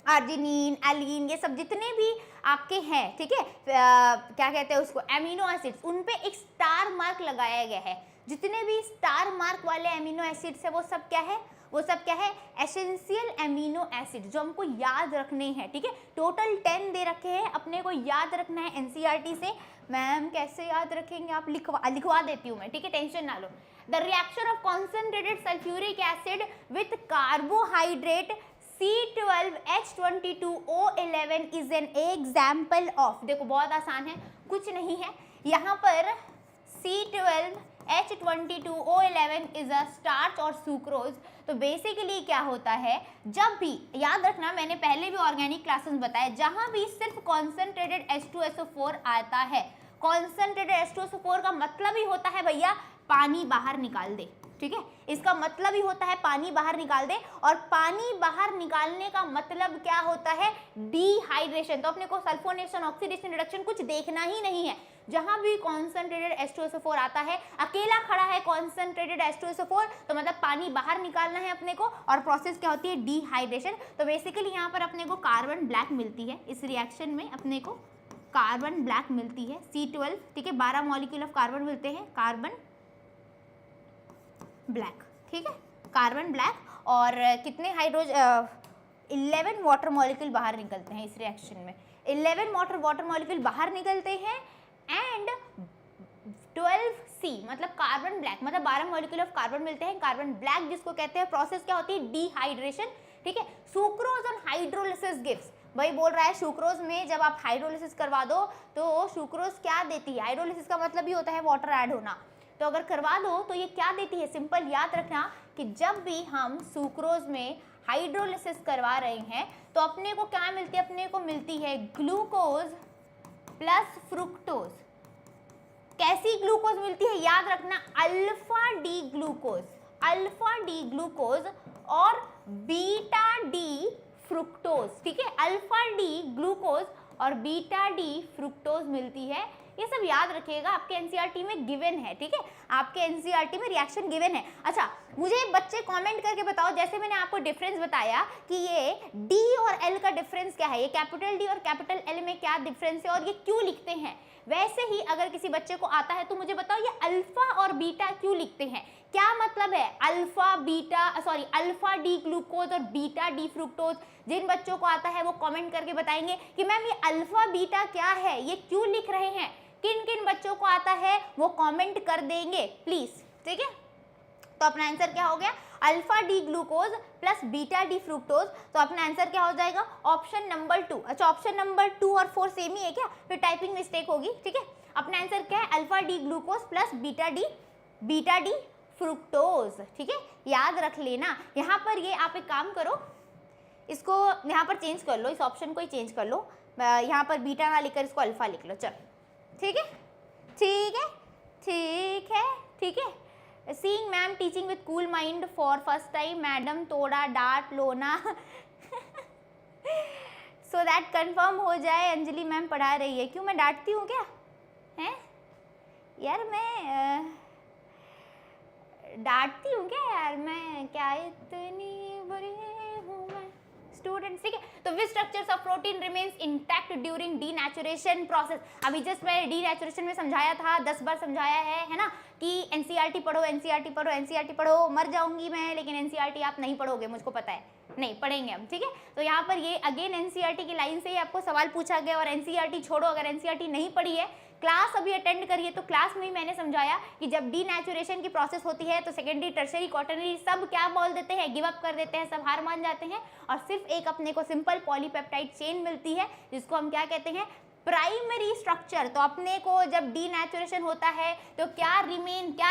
आर्जिनिन, एलिन, ये सब जितने भी आपके हैं, ठीक है, क्या कहते हैं उसको, एमिनो एसिड्स, उन पे एक स्टार मार्क लगाया गया है। जितने भी स्टार मार्क वाले एमिनो एसिड्स है वो सब क्या है, वो सब क्या है, एसेंशियल एमिनो एसिड, जो हमको याद रखने हैं, ठीक है। टोटल 10 दे रखे हैं, अपने को याद रखना है NCERT से। मैम कैसे याद रखेंगे आप, लिखवा देती हूँ मैं, ठीक है, टेंशन ना लो। The reaction of concentrated sulphuric acid with carbohydrate C12H22O11 is an example of, देखो बहुत आसान है, कुछ नहीं है यहाँ पर, C12H22O11 इज अ स्टार्च और सुक्रोज। तो बेसिकली क्या होता है, जब भी याद रखना, मैंने पहले भी ऑर्गेनिक क्लासेस में बताया, जहां भी सिर्फ कॉन्सेंट्रेटेड H2SO4 आता है, कॉन्सेंट्रेटेड H2SO4 का मतलब ही होता है भैया पानी बाहर निकाल दे, ठीक है, इसका मतलब ही होता है पानी बाहर निकाल दे, और पानी बाहर निकालने का मतलब क्या होता है, डिहाइड्रेशन। तो अपने को सल्फोनेशन, ऑक्सीडेशन, रिडक्शन कुछ देखना ही नहीं है, जहां भी कॉन्सेंट्रेटेड H2SO4 आता है, अकेला खड़ा है कॉन्सेंट्रेटेड H2SO4, तो मतलब पानी बाहर निकालना है अपने को, और प्रोसेस क्या होती है, डिहाइड्रेशन। तो बेसिकली यहाँ पर अपने को कार्बन ब्लैक मिलती है, इस रिएक्शन में अपने को कार्बन ब्लैक मिलती है C12, ठीक है, 12 मॉलिक्यूल ऑफ कार्बन मिलते हैं, कार्बन ब्लैक, ठीक है, कार्बन ब्लैक, और कितने 11 वाटर मॉलिक्यूल बाहर निकलते हैं इस रिएक्शन में, 11 वाटर मॉलिक्यूल बाहर निकलते हैं एंड 12C मतलब कार्बन ब्लैक, मतलब 12 मॉलिक्यूल ऑफ कार्बन मिलते हैं, कार्बन ब्लैक जिसको कहते हैं। प्रोसेस क्या होती है, डिहाइड्रेशन, ठीक है। सुक्रोज ऑन हाइड्रोलिसिस गिव्स, वही बोल रहा है सुक्रोज में जब आप हाइड्रोलिसिस करवा दो तो सुक्रोज क्या देती है, हाइड्रोलिसिस का मतलब ही होता है वाटर ऐड होना, तो अगर करवा दो तो ये क्या देती है, सिंपल याद रखना कि जब भी हम सुक्रोज में हाइड्रोलिसिस करवा रहे हैं तो अपने को क्या मिलती है, अपने को मिलती है ग्लूकोज प्लस फ्रुक्टोज। कैसी ग्लूकोज मिलती है, याद रखना अल्फा डी ग्लूकोज और बीटा डी फ्रुक्टोज, ठीक है, अल्फा डी ग्लूकोज और बीटा डी फ्रुक्टोज मिलती है। ये सब याद रखिएगा, आपके एनसीईआरटी में गिवन है, ठीक है, आपके एनसीईआरटी में रिएक्शन गिवन है। अच्छा, मुझे बच्चे कमेंट करके बताओ, जैसे मैंने आपको डिफरेंस बताया कि ये डी और एल का डिफरेंस क्या है, ये कैपिटल डी और कैपिटल एल में क्या डिफरेंस है और ये क्यों लिखते हैं, वैसे ही अगर किसी बच्चे को आता है तो मुझे बताओ ये अल्फा और बीटा क्यों लिखते हैं, क्या मतलब है अल्फा डी ग्लूकोज और बीटा डी फ्रुक्टोज। जिन बच्चों को आता है वो कमेंट करके बताएंगे कि मैम ये अल्फा बीटा क्या है, ये क्यों लिख रहे हैं। किन किन बच्चों को आता है वो कमेंट कर देंगे प्लीज, ठीक है। तो अपना आंसर क्या हो गया, alpha D glucose plus beta D fructose, तो अपना आंसर क्या हो जाएगा, ऑप्शन नंबर 2। अच्छा, ऑप्शन नंबर 2 और 4 सेम ही है क्या, फिर टाइपिंग मिस्टेक होगी, ठीक है। अपना आंसर क्या है, alpha D glucose plus beta D fructose, ठीक है, याद रख लेना। यहाँ पर ये आप एक काम करो, इसको यहाँ पर चेंज कर लो, इस ऑप्शन को ही चेंज कर लो, यहाँ पर बीटा ना लिखकर इसको अल्फा लिख लो, चलो, ठीक है, ठीक है, ठीक है, ठीक है। Seeing ma'am teaching with cool mind for first time, madam थोड़ा डांट लो ना सो दैट कंफर्म हो जाए अंजलि मैम पढ़ा रही है। क्यों, मैं डांटती हूँ क्या, हैं यार, मैं डांटती हूँ क्या यार, मैं क्या इतनी बुरी हूँ मैं, स्टूडेंट्स, ठीक है। तो which structures of protein remains intact during denaturation process. अभी जस्ट मैंने डीनेचुरेशन में समझाया था, 10 बार समझाया है ना, कि एनसीईआरटी पढ़ो, एनसीईआरटी पढ़ो, एनसीईआरटी पढ़ो। मर जाऊंगी मैं लेकिन एनसीईआरटी आप नहीं पढ़ोगे, मुझको पता है, नहीं पढ़ेंगे हम, ठीक है। तो यहाँ पर ये अगेन एनसीईआरटी की लाइन से ही आपको सवाल पूछा गया, और एनसीईआरटी छोड़ो, अगर एनसीईआरटी नहीं पढ़ी है, क्लास अभी अटेंड करिए, तो क्लास में ही मैंने समझाया कि जब डीनेचुरेशन की प्रोसेस होती है तो सेकेंडरी, टर्शरी, क्वाटरनरी सब क्या बोल देते हैं, गिव अप कर देते हैं, सब हार मान जाते हैं, और सिर्फ एक अपने को सिंपल पॉलीपेप्टाइड चेन मिलती है जिसको हम क्या कहते हैं, प्राइमरी स्ट्रक्चर। तो अपने को जब डीनेचुरेशन होता है तो क्या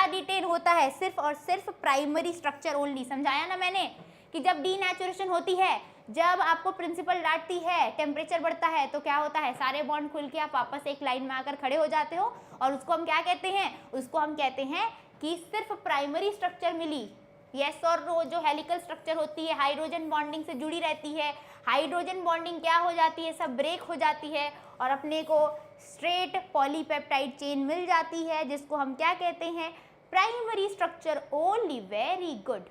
रिटेन होता है, सिर्फ और सिर्फ प्राइमरी स्ट्रक्चर ओनली। समझाया ना मैंने कि जब डीनेचुरेशन होती है, जब आपको प्रिंसिपल डांटती है, टेम्परेचर बढ़ता है, तो क्या होता है, सारे बॉन्ड खुल के आप वापस एक लाइन में आकर खड़े हो जाते हो, और उसको हम क्या कहते हैं, उसको हम कहते हैं कि सिर्फ प्राइमरी स्ट्रक्चर मिली। यस और नो, जो हेलिकल स्ट्रक्चर होती है हाइड्रोजन बॉन्डिंग से जुड़ी रहती है, हाइड्रोजन बॉन्डिंग क्या हो जाती है, सब ब्रेक हो जाती है, और अपने को स्ट्रेट पॉलीपेप्टाइड चेन मिल जाती है, जिसको हम क्या कहते हैं, primary structure only. Very good,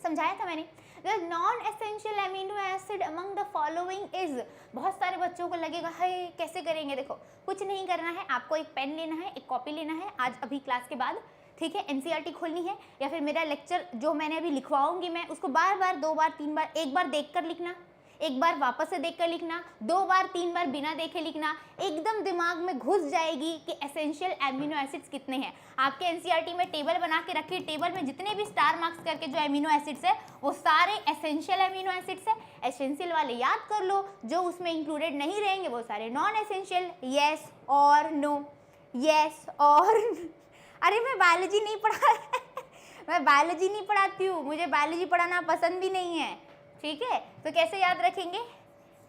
समझाया था मैंने। Non essential amino acid among the following is. बहुत सारे बच्चों को लगेगा है कैसे करेंगे, देखो कुछ नहीं करना है, आपको एक पेन लेना है, एक कॉपी लेना है, आज अभी क्लास के बाद, ठीक है, एनसीईआरटी खोलनी है, या फिर मेरा लेक्चर जो मैंने अभी लिखवाऊंगी मैं, उसको बार बार, 2 बार 3 बार, एक बार देख कर लिखना, एक बार वापस से देखकर लिखना, 2 बार 3 बार बिना देखे लिखना, एकदम दिमाग में घुस जाएगी कि एसेंशियल एमिनो एसिड्स कितने हैं। आपके एनसीईआरटी में टेबल बना के रखिए, टेबल में जितने भी स्टार मार्क्स करके जो एमिनो एसिड्स है वो सारे एसेंशियल एमिनो एसिड्स है। एसेंशियल वाले याद कर लो, जो उसमें इंक्लूडेड नहीं रहेंगे वो सारे नॉन एसेंशियल। येस और नो, येस और अरे मैं बायोलॉजी नहीं पढ़ा मैं बायोलॉजी नहीं पढ़ाती हूँ, मुझे बायोलॉजी पढ़ाना पसंद भी नहीं है, ठीक है। तो कैसे याद रखेंगे,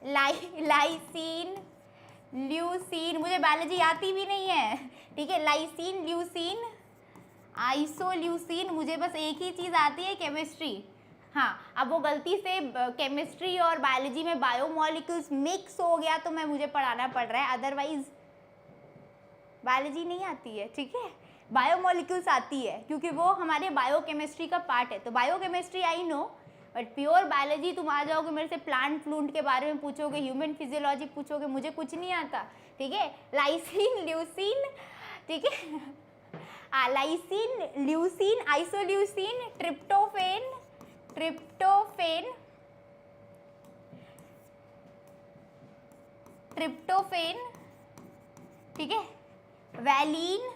लाइसिन, ल्यूसीन, मुझे बायोलॉजी आती भी नहीं है, ठीक है। लाइसिन, ल्यूसीन, आइसोल्यूसिन, मुझे बस एक ही चीज़ आती है, केमिस्ट्री। हाँ, अब वो गलती से केमिस्ट्री और बायोलॉजी में बायोमॉलिक्यूल्स मिक्स हो गया तो मैं मुझे पढ़ाना पड़ रहा है, अदरवाइज बायोलॉजी नहीं आती है, ठीक है। बायोमॉलिक्यूल्स आती है क्योंकि वो हमारे बायोकेमिस्ट्री का पार्ट है, तो biochemistry I know, but pure biology तुम आ जाओगे मेरे से प्लांट फ्लूंट के बारे में पूछोगे, ह्यूमन फिजियोलॉजी पूछोगे, मुझे कुछ नहीं आता, ठीक है। लाइसिन, ल्यूसिन, ठीक है, lysine, leucine, isoleucine, tryptophan, tryptophan, tryptophan, ठीक है, valine,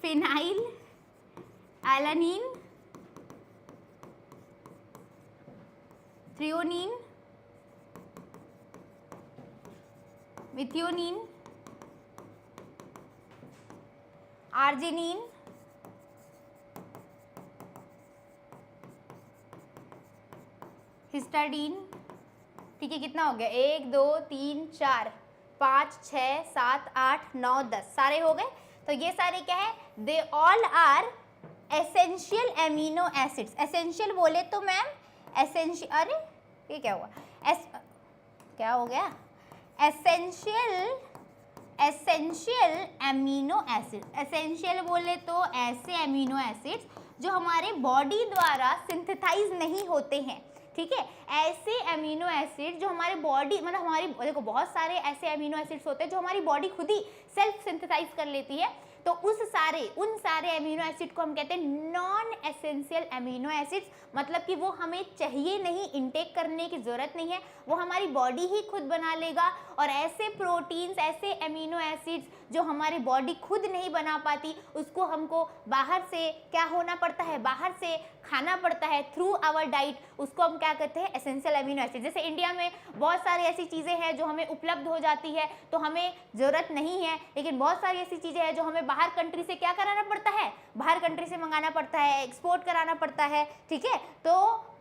phenyl alanine, threonine, methionine, arginine, histidine, ठीक है। कितना हो गया? 1 2 3 4 5 6 7 8 9 10 सारे हो गए। तो ये सारे क्या है? They all are essential amino acids. Essential बोले तो मैम एसेंशियल, अरे ये क्या हुआ? क्या हो गया? Essential amino acid. एसेंशियल बोले तो ऐसे एमिनो एसिड्स जो हमारे बॉडी द्वारा सिंथेसाइज नहीं होते हैं, ठीक है। ऐसे एमिनो एसिड जो हमारे बॉडी, मतलब हमारी, देखो बहुत सारे ऐसे एमिनो एसिड्स होते हैं जो हमारी बॉडी खुद ही सेल्फ सिंथेसाइज कर लेती है, तो उन सारे एमिनो एसिड को हम कहते हैं नॉन एसेंशियल एमिनो एसिड्स। मतलब कि वो हमें चाहिए नहीं, इनटेक करने की ज़रूरत नहीं है, वो हमारी बॉडी ही खुद बना लेगा। और ऐसे प्रोटीन्स, ऐसे एमिनो एसिड्स जो हमारी बॉडी खुद नहीं बना पाती, उसको हमको बाहर से क्या होना पड़ता है? बाहर से खाना पड़ता है थ्रू आवर डाइट। उसको हम क्या कहते हैं? Essential amino acid. जैसे इंडिया में बहुत सारी ऐसी चीज़ें हैं जो हमें उपलब्ध हो जाती है तो हमें ज़रूरत नहीं है, लेकिन बहुत सारी ऐसी चीज़ें हैं जो हमें बाहर कंट्री से क्या कराना पड़ता है? बाहर कंट्री से मंगाना पड़ता है, एक्सपोर्ट कराना पड़ता है, ठीक है। तो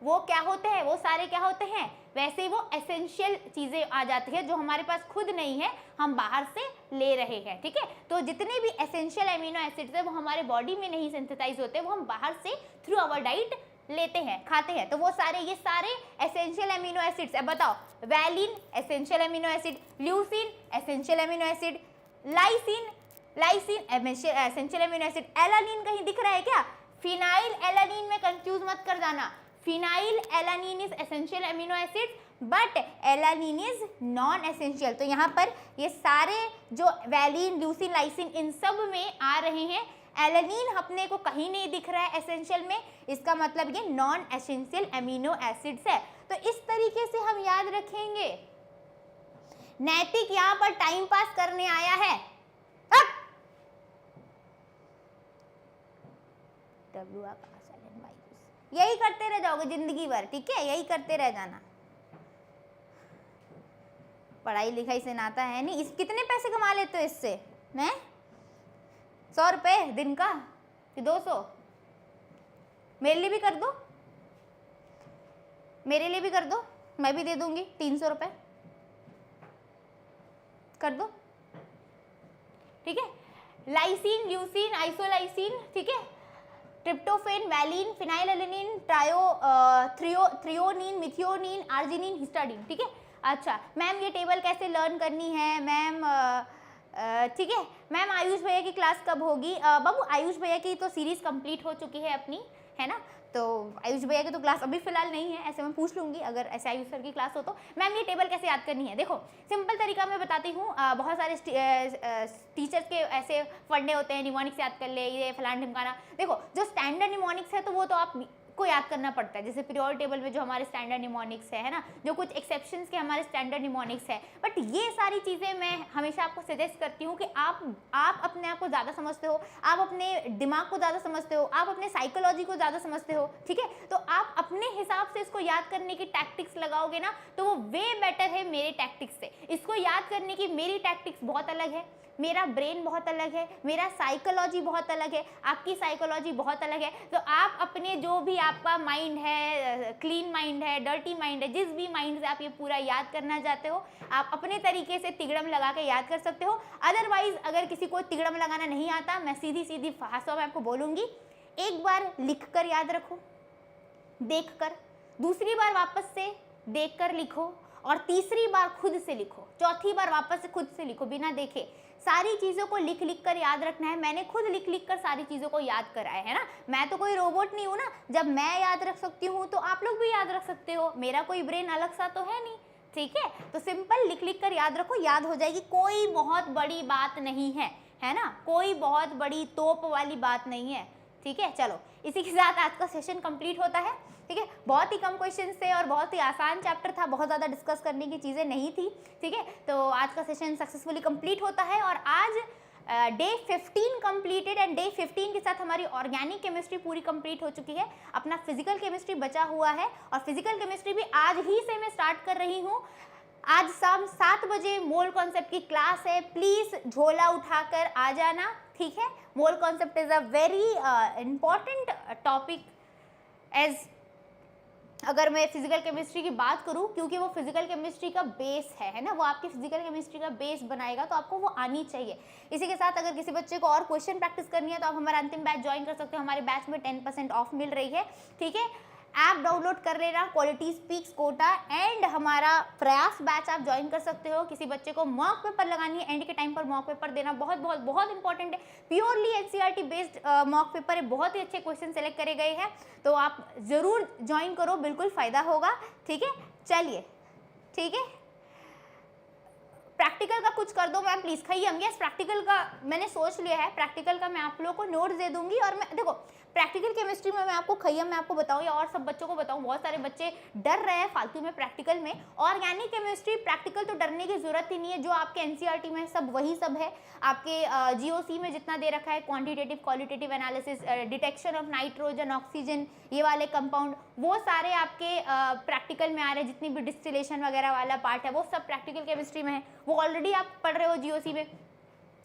वो क्या होते हैं? वो सारे क्या होते हैं? वैसे ही वो एसेंशियल चीज़ें आ जाती है जो हमारे पास खुद नहीं है, हम बाहर से ले रहे हैं, ठीक है। तो जितने भी एसेंशियल एमिनो एसिड्स है वो हमारे बॉडी में नहीं सिंथेसाइज होते, वो हम बाहर से थ्रू आवर डाइट लेते हैं, खाते हैं। तो वो सारे, ये सारे एसेंशियल एमिनो एसिड्स है। बताओ, valine essential amino acid, leucine essential amino acid, lysine essential amino acid, alanine कहीं दिख रहा है क्या? फिनाइल एलानिन में कंफ्यूज मत कर जाना। Phenyl alanine is essential amino acid but alanine is non essential. तो यहाँ पर ये सारे जो वैलिन, ल्यूसिन, लाइसिन इन सब में आ रहे हैं, एलानिन अपने को कहीं नहीं दिख रहा है एसेंशियल में, इसका मतलब ये नॉन एसेंशियल एमिनो एसिड्स है। तो इस तरीके से हम याद रखेंगे। नैतिक यहाँ पर टाइम पास करने आया है। यही करते रह जाओगे जिंदगी भर, ठीक है, यही करते रह जाना। पढ़ाई लिखाई से नाता है नहीं। इस कितने पैसे कमा लेते हो इससे? मैं 100 रुपये दिन का कि 200? मेरे लिए भी कर दो, मेरे लिए भी कर दो, मैं भी दे दूंगी 300 रुपये, कर दो, ठीक है। लाइसिन, ल्यूसिन, आइसोलाइसिन, ठीक है, tryptophan, valine, phenylalanine, threonine, methionine, arginine, histidine, ठीक है। अच्छा मैम ये टेबल कैसे लर्न करनी है मैम? ठीक है मैम, आयुष भैया की क्लास कब होगी? बाबू आयुष भैया की तो सीरीज कंप्लीट हो चुकी है अपनी, है ना, तो आयुष भैया की तो क्लास अभी फिलहाल नहीं है, ऐसे मैं पूछ लूँगी अगर ऐसे आयुष सर की क्लास हो तो। मैम ये टेबल कैसे याद करनी है? देखो सिंपल तरीका मैं बताती हूँ। बहुत सारे टीचर्स के ऐसे फंडे होते हैं, निमोनिक्स याद कर ले, ये फलान ढिमकाना। देखो जो स्टैंडर्ड निमोनिक्स है तो वो तो आप को याद करना पड़ता है, जैसे पीरियोडिक टेबल में जो हमारे स्टैंडर्ड निमोनिक्स है ना, जो कुछ एक्सेप्शंस के हमारे स्टैंडर्ड निमोनिक्स है। बट ये सारी चीज़ें मैं हमेशा आपको सजेस्ट करती हूँ कि आप अपने आप को ज़्यादा समझते हो, आप अपने दिमाग को ज़्यादा समझते हो, आप अपने साइकोलॉजी को ज़्यादा समझते हो, ठीक है, तो आप अपने हिसाब से इसको याद करने की टैक्टिक्स लगाओगे ना तो वो वे बेटर है मेरे टैक्टिक्स से। इसको याद करने की मेरी टैक्टिक्स बहुत अलग है, मेरा ब्रेन बहुत अलग है, मेरा साइकोलॉजी बहुत अलग है, आपकी साइकोलॉजी बहुत अलग है। तो आप अपने जो भी आपका माइंड है, क्लीन माइंड है, डर्टी माइंड है, जिस भी माइंड से आप ये पूरा याद करना चाहते हो, आप अपने तरीके से तिगड़म लगा के याद कर सकते हो। अदरवाइज अगर किसी को तिगड़म लगाना नहीं आता, मैं सीधी सीधी भाषा में आपको बोलूँगी, एक बार लिख कर याद रखो, देख कर, दूसरी बार वापस से देख कर लिखो, और तीसरी बार खुद से लिखो, चौथी बार वापस से खुद से लिखो बिना देखे। सारी चीज़ों को लिख लिख कर याद रखना है। मैंने खुद लिख लिख कर सारी चीज़ों को याद कराया है ना, मैं तो कोई रोबोट नहीं हूँ ना। जब मैं याद रख सकती हूँ तो आप लोग भी याद रख सकते हो, मेरा कोई ब्रेन अलग सा तो है नहीं, ठीक है। तो सिंपल लिख लिख कर याद रखो, याद हो जाएगी, कोई बहुत बड़ी बात नहीं है ना, कोई बहुत बड़ी तोप वाली बात नहीं है, ठीक है। चलो इसी के साथ आज का सेशन कंप्लीट होता है, ठीक है। बहुत ही कम क्वेश्चन थे और बहुत ही आसान चैप्टर था, बहुत ज़्यादा डिस्कस करने की चीज़ें नहीं थी, ठीक है। तो आज का सेशन सक्सेसफुली कंप्लीट होता है और आज डे 15 कंप्लीटेड एंड डे 15 के साथ हमारी ऑर्गेनिक केमिस्ट्री पूरी कंप्लीट हो चुकी है। अपना फिजिकल केमिस्ट्री बचा हुआ है और फिजिकल केमिस्ट्री भी आज ही से मैं स्टार्ट कर रही हूँ। आज शाम 7 बजे मोल कॉन्सेप्ट की क्लास है, प्लीज़ झोला उठाकर आ जाना, ठीक है। Mole concept is a very important topic as अगर मैं फिजिकल केमिस्ट्री की बात करूं, क्योंकि वो फिजिकल केमिस्ट्री का बेस है ना, वो आपकी फिजिकल केमिस्ट्री का बेस बनाएगा, तो आपको वो आनी चाहिए। इसी के साथ अगर किसी बच्चे को और क्वेश्चन प्रैक्टिस करनी है तो आप हमारा अंतिम बैच ज्वाइन कर सकते हो। हमारे बैच में 10% ऑफ मिल रही है, ठीक है। ऐप डाउनलोड कर लेना, क्वालिटी स्पीक्स कोटा, एंड हमारा प्रयास बैच आप ज्वाइन कर सकते हो। किसी बच्चे को मॉक पेपर लगानी है, एंड के टाइम पर मॉक पेपर देना बहुत बहुत बहुत इंपॉर्टेंट है। Purely NCERT based mock paper है, बहुत ही अच्छे क्वेश्चन सेलेक्ट करे गए हैं, तो आप ज़रूर ज्वाइन करो, बिल्कुल फ़ायदा होगा, ठीक है। चलिए, ठीक है। प्रैक्टिकल का कुछ कर दो मैम प्लीज़। खैम, यस प्रैक्टिकल का मैंने सोच लिया है, प्रैक्टिकल का मैं आप लोगों को नोट्स दे दूंगी। और मैं देखो प्रैक्टिकल केमिस्ट्री में मैं आपको खैम मैं आपको बताऊं या और सब बच्चों को बताऊं, बहुत सारे बच्चे डर रहे हैं फालतू में प्रैक्टिकल में। ऑर्गेनिक केमिस्ट्री प्रैक्टिकल तो डरने की जरूरत ही नहीं है, जो आपके एनसीईआरटी में सब वही सब है। आपके जीओसी में जितना दे रखा है, quantitative qualitative analysis, detection of nitrogen oxygen, ये वाले कंपाउंड, वो सारे आपके प्रैक्टिकल में आ रहे हैं। जितनी भी डिस्टिलेशन वगैरह वाला पार्ट है वो सब प्रैक्टिकल केमिस्ट्री में है, वो ऑलरेडी आप पढ़ रहे हो जीओसी में।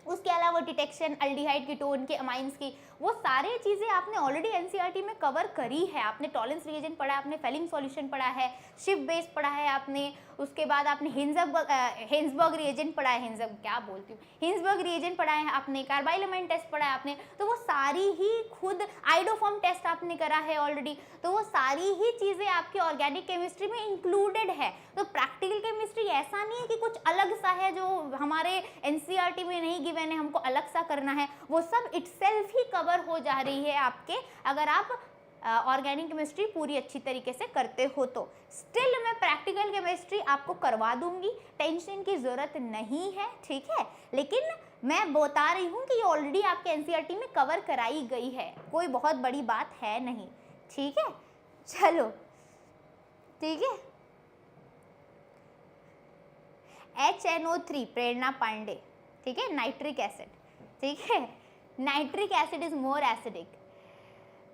उसके अलावा डिटेक्शन अल्डिहाइड कीटोन के, अमाइंस की, वो सारी चीज़ें आपने ऑलरेडी एनसीईआरटी में कवर करी है। आपने टॉलेंस रिएजेंट पढ़ा है, आपने फेलिंग सॉल्यूशन पढ़ा है, शिफ्ट बेस पढ़ा है आपने, उसके बाद आपने हिंसबर्ग रिएजेंट पढ़ा है, हिंसबर्ग रिएजेंट पढ़ा है आपने, कार्बाइलमाइन टेस्ट पढ़ा है आपने, तो वो सारी ही खुद आइडोफॉर्म टेस्ट आपने करा है ऑलरेडी, तो वो सारी ही चीज़ें आपकी ऑर्गेनिक केमिस्ट्री में इंक्लूडेड है। तो प्रैक्टिकल केमिस्ट्री ऐसा नहीं है कि कुछ अलग सा है जो हमारे एनसीईआरटी में नहीं गिवन है, हमको अलग सा करना है, वो सब इटसेल्फ ही कवर हो जा रही है आपके, अगर आप ऑर्गेनिक केमिस्ट्री पूरी अच्छी तरीके से करते हो तो। स्टिल मैं प्रैक्टिकल केमिस्ट्री आपको करवा दूंगी, टेंशन की ज़रूरत नहीं है, ठीक है। लेकिन मैं बता रही हूँ कि ये ऑलरेडी आपके एनसीईआरटी में कवर कराई गई है, कोई बहुत बड़ी बात है नहीं, ठीक है। चलो ठीक है। HNO3 प्रेरणा पांडे, ठीक है, नाइट्रिक एसिड, ठीक है। Nitric acid is more acidic.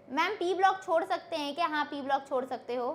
Ma'am P block छोड़ सकते हैं क्या? हाँ पी ब्लॉक छोड़ सकते हो।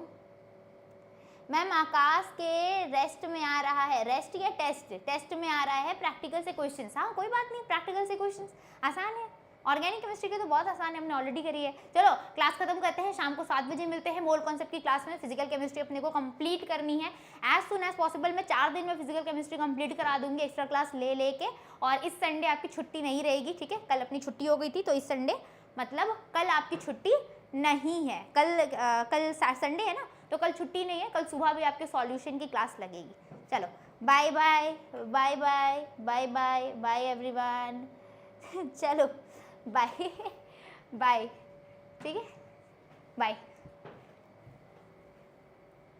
मैम आकाश के रेस्ट में आ रहा है, रेस्ट या टेस्ट? टेस्ट में आ रहा है प्रैक्टिकल से क्वेश्चंस। हाँ कोई बात नहीं, प्रैक्टिकल से क्वेश्चंस आसान है। ऑर्गेनिक केमिस्ट्री के तो बहुत आसान है, हमने ऑलरेडी करी है। चलो क्लास खत्म करते हैं, शाम को 7 बजे मिलते हैं मोल कॉन्सेप्ट की क्लास में। फिजिकल केमिस्ट्री अपने को कंप्लीट करनी है एज सुन एज पॉसिबल। मैं 4 दिन में फिजिकल केमिस्ट्री कंप्लीट करा दूंगी एक्स्ट्रा क्लास ले लेके। और इस संडे आपकी छुट्टी नहीं रहेगी, ठीक है। कल अपनी छुट्टी हो गई थी, तो इस संडे मतलब कल आपकी छुट्टी नहीं है। कल संडे है ना, तो कल छुट्टी नहीं है, कल सुबह भी आपके सॉल्यूशन की क्लास लगेगी। चलो bye bye bye bye bye bye bye everyone. चलो बाय बाय, ठीक है, बाय।